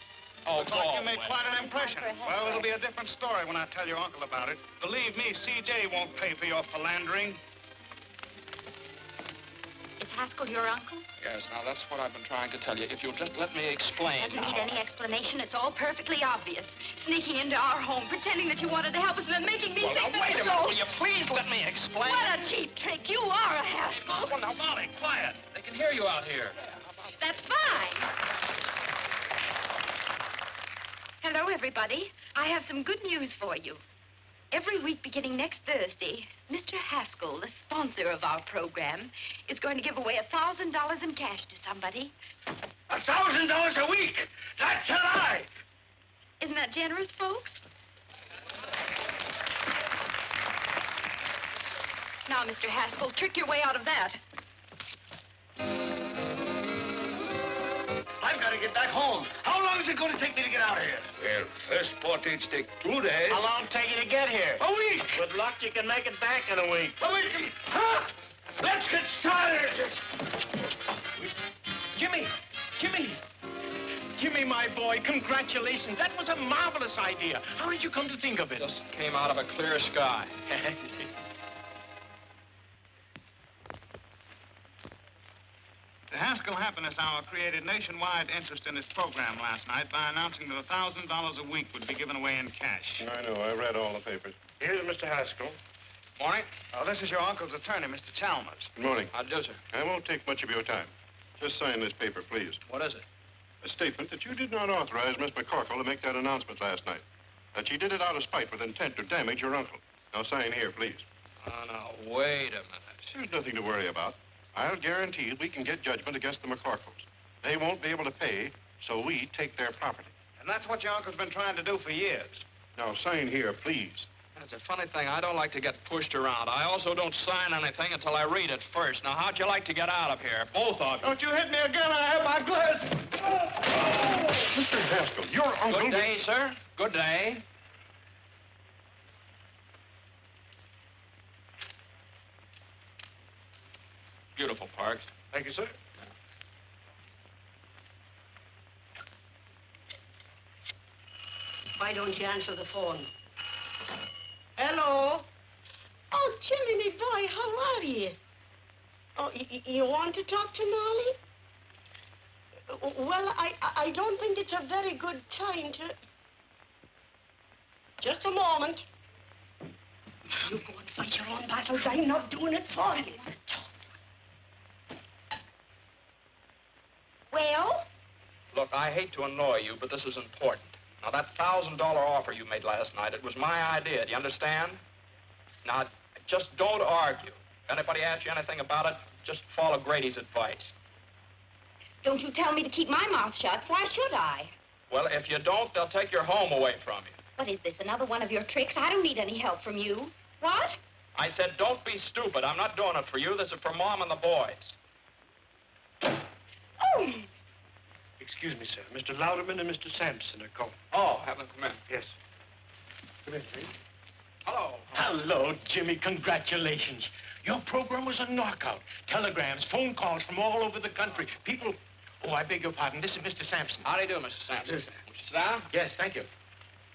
Oh, Looks like you made quite an impression. Well, it'll be a different story when I tell your uncle about it. Believe me, C.J. won't pay for your philandering. Is Haskell your uncle? Yes, now that's what I've been trying to tell you. If you'll just let me explain. Doesn't need any explanation. It's all perfectly obvious. Sneaking into our home, pretending that you wanted to help us, and then making me Well, think now, that wait a you're minute. so... Will you please let me explain? What a cheap trick. You are a Haskell. Well, now, Molly, quiet. They can hear you out here. That's fine. Hello, everybody. I have some good news for you. Every week beginning next Thursday, Mr. Haskell, the sponsor of our program, is going to give away $1,000 in cash to somebody. $1,000 a week? That's a lie! Isn't that generous, folks? Now, Mr. Haskell, trick your way out of that. I've got to get back home. How long is it going to take me to get out of here? Well, first portage take 2 days. How long take you to get here? A week. With luck, you can make it back in a week. A week? Huh? Let's get started. Jimmy, my boy, congratulations. That was a marvelous idea. How did you come to think of it? Just came out of a clear sky. The Haskell Happiness Hour created nationwide interest in its program last night by announcing that $1,000 a week would be given away in cash. I know. I read all the papers. Here's Mr. Haskell. Morning. This is your uncle's attorney, Mr. Chalmers. Good morning. How do, sir? I won't take much of your time. Just sign this paper, please. What is it? A statement that you did not authorize Miss McCorkle to make that announcement last night. That she did it out of spite with intent to damage your uncle. Now sign here, please. Oh, now, wait a minute. There's nothing to worry about. I'll guarantee we can get judgment against the McCorkles. They won't be able to pay, so we take their property. And that's what your uncle's been trying to do for years. Now sign here, please. That's a funny thing. I don't like to get pushed around. I also don't sign anything until I read it first. Now, how'd you like to get out of here? Both of you. Don't you hit me again. I have my glasses. Mr. Haskell, your uncle... Good day, sir. Good day. Beautiful, Parks. Thank you, sir. Why don't you answer the phone? Hello? Oh, Jimmy, me boy, how are you? Oh, you want to talk to Molly? Well, I don't think it's a very good time to... Just a moment. You go and fight your own battles. I'm not doing it for you. Well? Look, I hate to annoy you, but this is important. Now, that $1,000 offer you made last night, it was my idea. Do you understand? Now, just don't argue. If anybody asks you anything about it, just follow Grady's advice. Don't you tell me to keep my mouth shut. Why should I? Well, if you don't, they'll take your home away from you. What is this, another one of your tricks? I don't need any help from you. What? I said, don't be stupid. I'm not doing it for you. This is for Mom and the boys. Oh! Excuse me, sir. Mr. Louderman and Mr. Sampson are calling. Oh, have them come in. Yes. Come in, please. Hello. Hello, Jimmy. Congratulations. Your program was a knockout. Telegrams, phone calls from all over the country. People... Oh, I beg your pardon. This is Mr. Sampson. How do you do, Mr. Sampson? Yes. Will you sit down? Yes, thank you.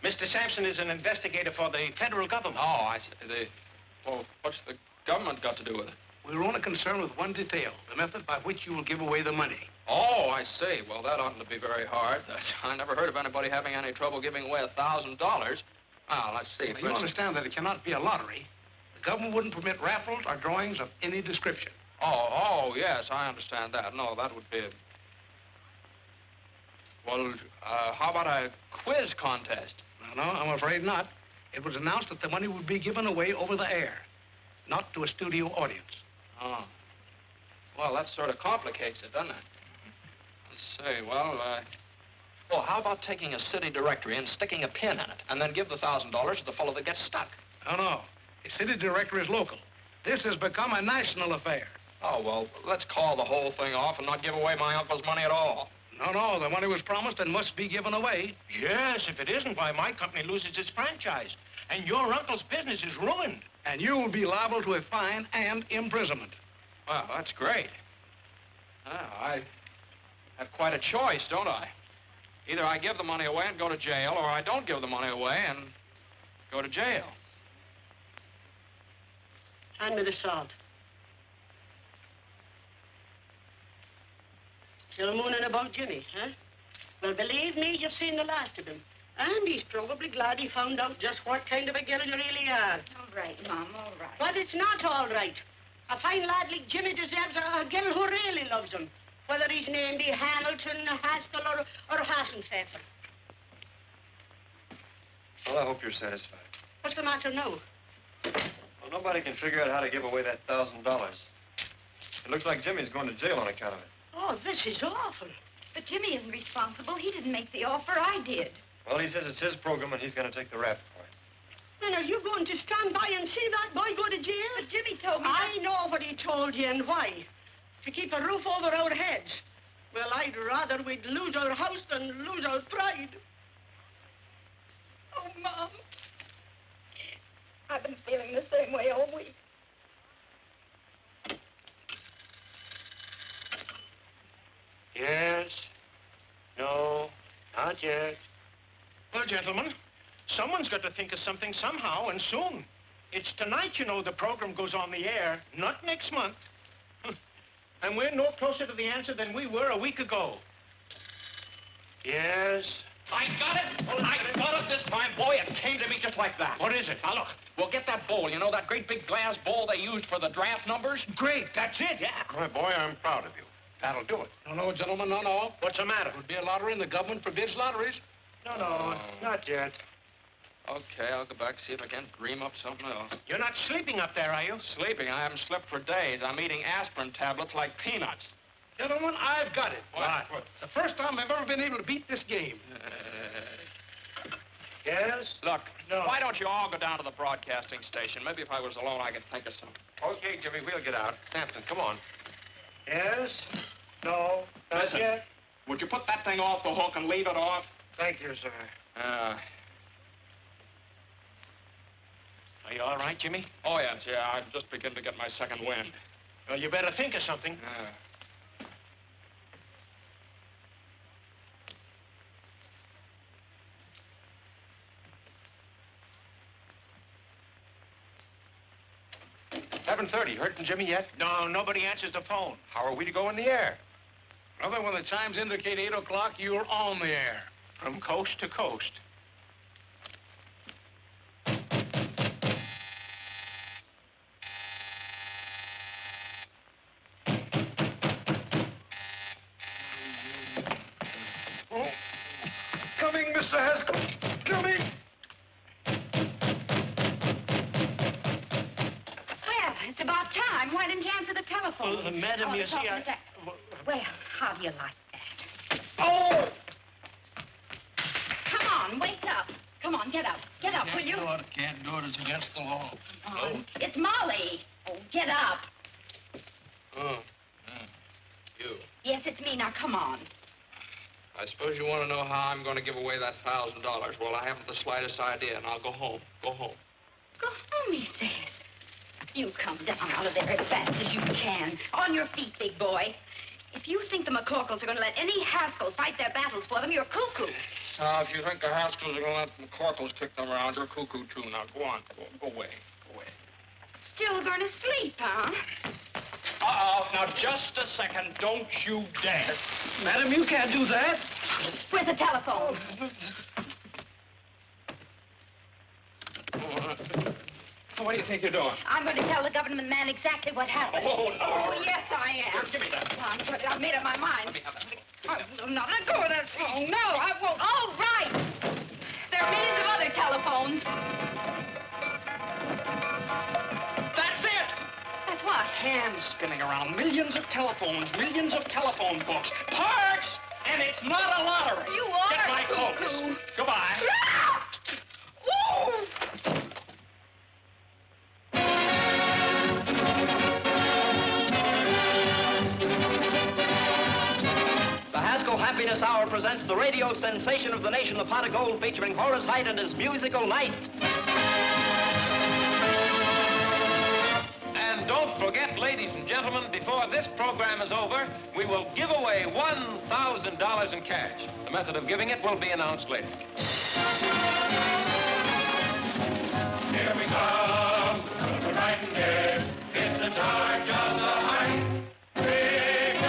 Mr. Sampson is an investigator for the federal government. Oh, I see. Well, what's the government got to do with it? We're only concerned with one detail, the method by which you will give away the money. Oh, I see. Well, that oughtn't to be very hard. I never heard of anybody having any trouble giving away $1,000. Well, let's see. Now, you understand that it cannot be a lottery. The government wouldn't permit raffles or drawings of any description. Oh, yes, I understand that. No, that would be... Well, how about a quiz contest? No, I'm afraid not. It was announced that the money would be given away over the air, not to a studio audience. Oh. Well, that sort of complicates it, doesn't it? Let's see, well, how about taking a city directory and sticking a pin in it, and then give the $1,000 to the fellow that gets stuck? No. The city directory is local. This has become a national affair. Oh, well, let's call the whole thing off and not give away my uncle's money at all. No, the money was promised and must be given away. Yes, if it isn't, why, my company loses its franchise. And your uncle's business is ruined. And you'll be liable to a fine and imprisonment. Well, that's great. I have quite a choice, don't I? Either I give the money away and go to jail, or I don't give the money away and go to jail. Hand me the salt. Still mooning about Jimmy, huh? Well, believe me, you've seen the last of him. And he's probably glad he found out just what kind of a girl you really are. All right, Mom, all right. But it's not all right. A fine lad like Jimmy deserves a girl who really loves him. Whether he's named Hamilton, Haskell, or Hassenpfeffer. Well, I hope you're satisfied. What's the matter now? Well, nobody can figure out how to give away that $1,000. It looks like Jimmy's going to jail on account of it. Oh, this is awful. But Jimmy isn't responsible. He didn't make the offer. I did. Well, he says it's his program and he's going to take the rap for it. Then are you going to stand by and see that boy go to jail? But Jimmy told me I know what he told you and why. To keep a roof over our heads. Well, I'd rather we'd lose our house than lose our pride. Oh, Mom. I've been feeling the same way all week. Yes. No. Not yet. Well, gentlemen, someone's got to think of something somehow, and soon. It's tonight, you know, the program goes on the air, not next month. And we're no closer to the answer than we were a week ago. Yes. I got it! I got it this time, boy. It came to me just like that. What is it? Now, look, we'll get that bowl. You know, that great big glass bowl they used for the draft numbers? Great, that's it. Yeah. My boy, I'm proud of you. That'll do it. No, gentlemen, no. What's the matter? It would be a lottery, and the government forbids lotteries. No, not yet. Okay, I'll go back, see if I can't dream up something else. You're not sleeping up there, are you? Sleeping? I haven't slept for days. I'm eating aspirin tablets like peanuts. Gentlemen, I've got it. What? It's the first time I've ever been able to beat this game. Yes? Look, why don't you all go down to the broadcasting station? Maybe if I was alone, I could think of something. Okay, Jimmy, we'll get out. Sampson, come on. Yes? No, not Listen, yet. would you put that thing off the hook and leave it off? Thank you, sir. Are you all right, Jimmy? Oh, yes, yeah. I'm just beginning to get my second wind. Well, you better think of something. $7:30. Heard from Jimmy yet? No, nobody answers the phone. How are we to go in the air? Brother, when the chimes indicate 8 o'clock, you're on the air. From coast to coast. Oh. Coming, Mr. Haskell. Coming. Well, it's about time. Why didn't you answer the telephone? Madam, you see, Well, how do you like that? Oh! Come on, wake up. Come on, get up. Get up, will you? Can't do it. It's against the law. Come on. It's Molly. Oh, get up. You. Yes, it's me. Now, come on. I suppose you want to know how I'm going to give away that $1,000. Well, I haven't the slightest idea, and I'll go home. Go home. Go home, he says. You come down out of there as fast as you can. On your feet, big boy. If you think the McCorkles are going to let any Haskell fight their battles for them, you're cuckoo. Now, if you think the Haskells are going to let the McCorkles kick them around, you're cuckoo, too. Now, go on. Go away. Go away. Still going to sleep, huh? Uh-oh. Now, just a second. Don't you dare. Madam, you can't do that. Where's the telephone? What do you think you're doing? I'm going to tell the government man exactly what happened. Oh, no. Oh, yes, I am. Here, give me that. I've made up my mind. Let me have that. I'm not let go of that phone. No, I won't. All right. There are millions of other telephones. That's it. That's what? Hands spinning around. Millions of telephones. Millions of telephone books. Parks! And it's not a lottery. You are Get my a coat. cuckoo. Goodbye. The Haskell Happiness Hour presents the radio sensation of the nation, the Pot of Gold, featuring Horace Heidt and his musical night. And don't forget, ladies and gentlemen, before this program is over, we will give away $1,000 in cash. The method of giving it will be announced later. Here we come, the right and dead. It's the charge of the Height Brigade.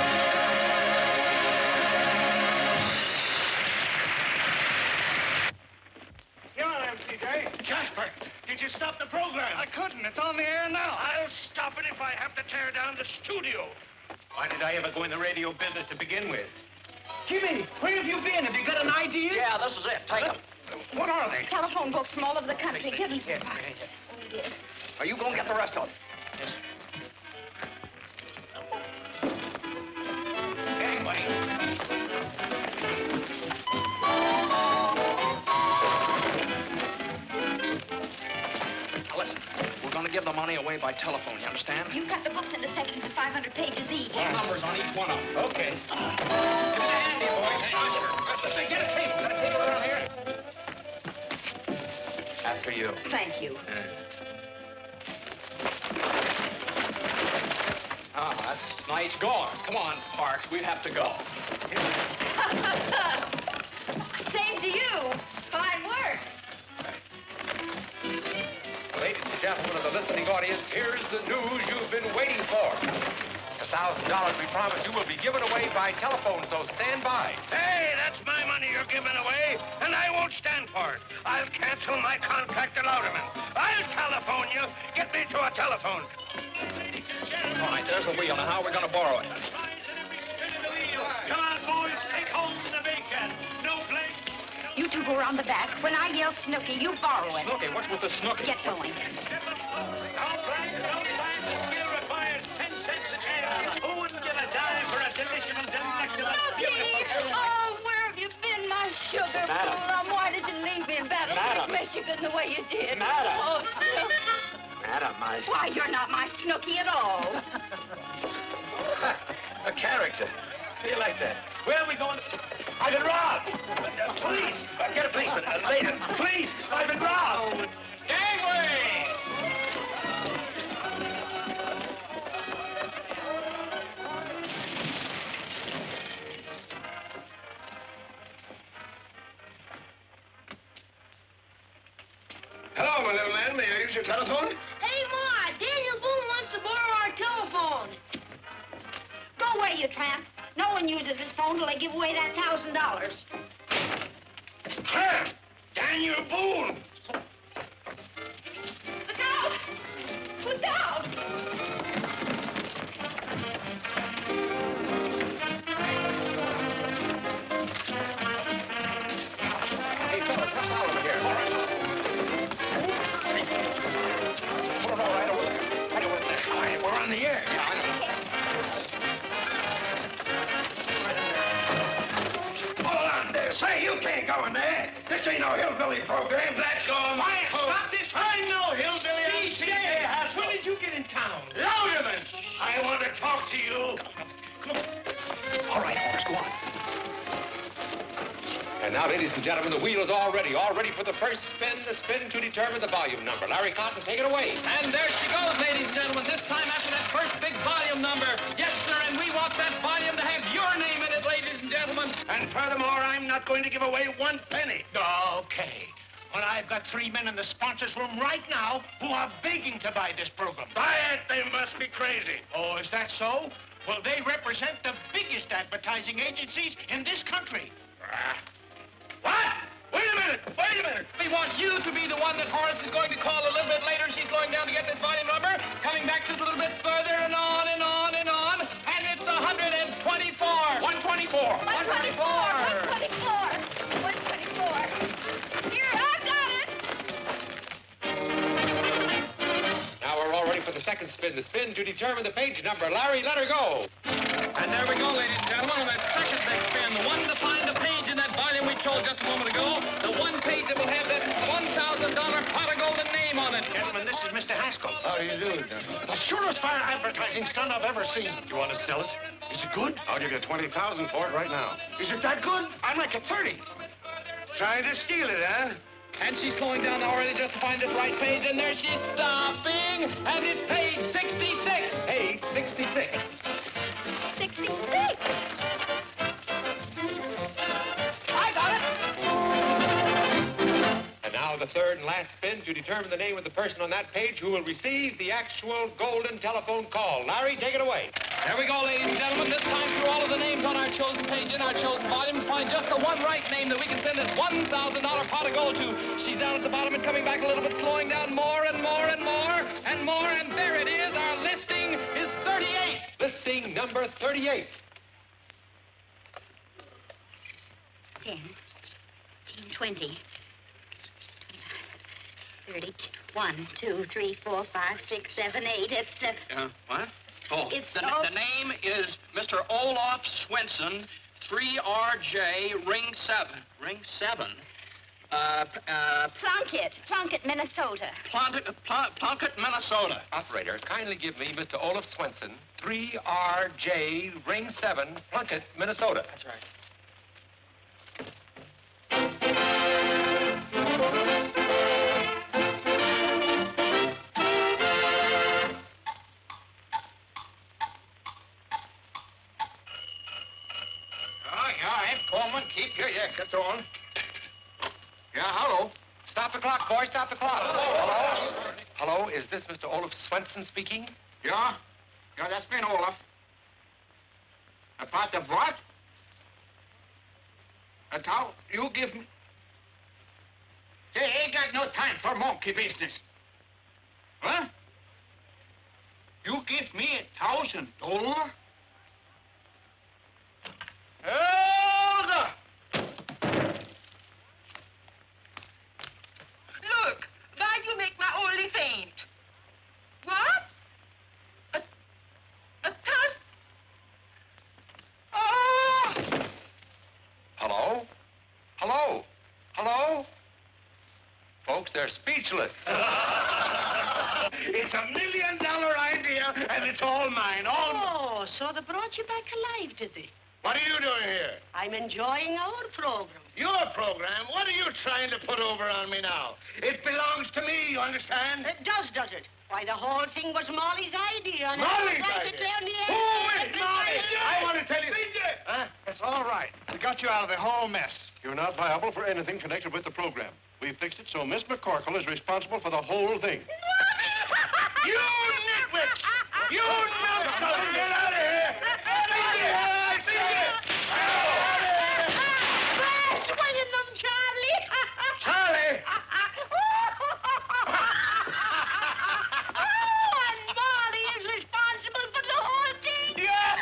Here I am, CJ. Jasper, did you stop the program? I couldn't. It's on the air now. I'll stop it if I have to tear down the studio. Why did I ever go in the radio business to begin with? Jimmy, where have you been? Have you got an idea? Yeah, this is it. Take them. What are they? Telephone books from all over the country. Give them here. Are you going to get the rest of them? Yes. Anyway. Now listen, we're going to give the money away by telephone, you understand? You've got the books in the sections of 500 pages each. What numbers on each one of them? Okay. Give me the handy, boys. Hey, get a table. Got a table around here? After you. Thank you. Oh, that's nice going. Come on, Parks. We have to go. Same to you. Fine work. Ladies and gentlemen of the listening audience, here's the news you've been waiting for. The $1,000 we promised you will be given away by telephone, so stand by. Hey, that's my money you're giving away, and I won't stand for it. I'll cancel my contract to Louderman. I'll telephone you. Get me to a telephone. All right, there's the wheel. Now, how are we going to borrow it? Come on, boys. Take home the bacon. No blame. You two go around the back. When I yell Snooky, you borrow it. Snooky? What's with the Snooky? Get going. Outright, the skill requires 10 cents a can. Who wouldn't give a dime for a delicious and delectable... Oh, where have you been, my sugar Madam. plum? Why did you leave me in Battle Madam. Creek, Michigan, the way you did? Madam. Oh, Madam, why, you're not my Snooky at all. A character. How you like that? Where are we going? I've been robbed. Please, get a policeman. Later. Please, I've been robbed. Gangway! Hello, my little man. May I use your telephone? Hey, Ma, Daniel Boone wants to borrow our telephone. Go away, you tramp. No one uses his phone till they give away that $1,000. Huh? Daniel Boone. Look out! Look out! Hey, fellas, what's all over here? All right. Put it all right over there. Right over there. All right, we're on the air. Yeah, I know. Hold on there. Say, you can't go in there. This ain't no hillbilly program. That's your Quiet! Stop this! I'm no hillbilly. CJ, when did you get in town? Louderman! I want to talk to you. Come on. All right, Horace, go on. And now, ladies and gentlemen, the wheel is all ready for the first spin, the spin to determine the volume number. Larry Cotton, take it away. And there she goes, ladies and gentlemen, this time after that first big volume number. Yes, sir, and we want that volume to have your name in it, ladies and gentlemen. And furthermore, I'm not going to give away 1 penny. Okay. Well, I've got 3 men in the sponsors' room right now who are begging to buy this program. Buy it? They must be crazy. Oh, is that so? Well, they represent the biggest advertising agencies in this country. What? Wait a minute. We want you to be the one that Horace is going to call a little bit later. She's going down to get this volume number, coming back just a little bit further and on and on and on. And it's 124. 124. 124. Here, I've got it. Now we're all ready for the second spin. spin. The spin to determine the page number. Larry, let her go. And there we go, ladies and gentlemen, on that second big spin. The one to find the page in that volume we told just a moment ago. The one page that will have that $1,000 pot of gold name on it. Gentlemen, this is Mr. Haskell. How do you do, The surest fire advertising stunt I've ever seen. You want to sell it? Is it good? I'll give you $20,000 for it right now. Is it that good? I'd like a 30. Trying to steal it, huh? And she's slowing down already just to find this right page, and there she's stopping, and it's page 66. Page 66. 66. I got it. And now the third and last spin to determine the name of the person on that page who will receive the actual golden telephone call. Larry, take it away. There we go, ladies and gentlemen. This time through all of the names on our chosen page in our chosen volume to find just the one right name that we can send this $1,000 pot of gold to. She's down at the bottom and coming back a little bit, slowing down more and more and more and more, and there it is. Our listing is 38. Listing number 38. 10, 20, 30, 1, 2, 3, 4, 5, 6, 7, 8. It's What? Oh, It's the all- name is Mr. Olaf Swenson, 3RJ, Ring 7. Ring 7? Plunkett, Minnesota. Plunkett, Minnesota. Operator, kindly give me Mr. Olaf Swenson, 3RJ, Ring 7, Plunkett, Minnesota. That's right. Coleman, keep your jackets on. Yeah, hello. Stop the clock, boy. Stop the clock. Hello? Hello, is this Mr. Olaf Swenson speaking? Yeah? Yeah, that's me, Olaf. A part of what? A how? You give me... Say, ain't got no time for monkey business. Huh? You give me $1,000? Hold up! Look, now you make my only faint. What? A thousand? Oh! Hello? Hello? Hello? Folks, they're speechless. It's $1 million idea, and it's all mine. All Oh, so they brought you back alive, did they? What are you doing here? I'm enjoying our program. Your program? What are you trying to put over on me now? It belongs to me, you understand? It does it? Why, the whole thing was Molly's idea. And Molly's I was idea? trying to tell me Who is Molly? I want to tell you. Huh? That's all right. We got you out of the whole mess. You're not liable for anything connected with the program. We've fixed it so Miss McCorkle is responsible for the whole thing. You nitwit! You numbskull! Get out of here! Swinging them, Charlie. Charlie! And Molly is responsible for the whole thing. Yeah!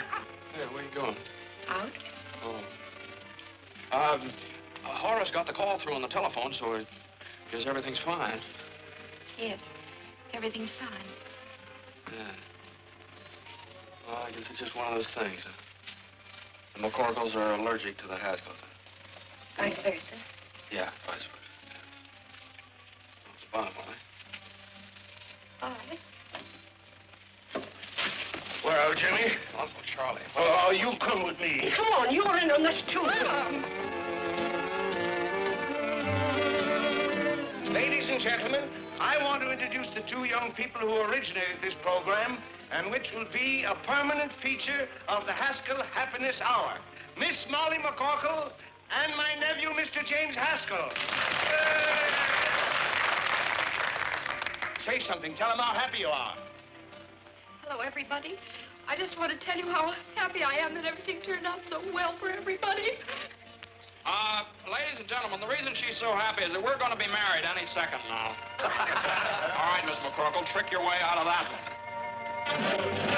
Yeah, where you going? Out? Oh. Horace got the call through on the telephone, so I guess everything's fine. Yes, everything's fine. Yeah. Well, I guess it's just one of those things. The McCorkles are allergic to the Haskells. Vice versa. Yeah, vice versa. Yeah. Bye, Molly. Bye. Well, Jimmy? Uncle Charlie. Oh, you come with me. Come on, you're in on this too. Ladies and gentlemen, I want to introduce the two young people who originated this program and which will be a permanent feature of the Haskell Happiness Hour. Miss Molly McCorkle and my nephew, Mr. James Haskell. Say something. Tell them how happy you are. Hello, everybody. I just want to tell you how happy I am that everything turned out so well for everybody. Ladies and gentlemen, the reason she's so happy is that we're going to be married any second now. All right, Miss McCorkle, trick your way out of that one.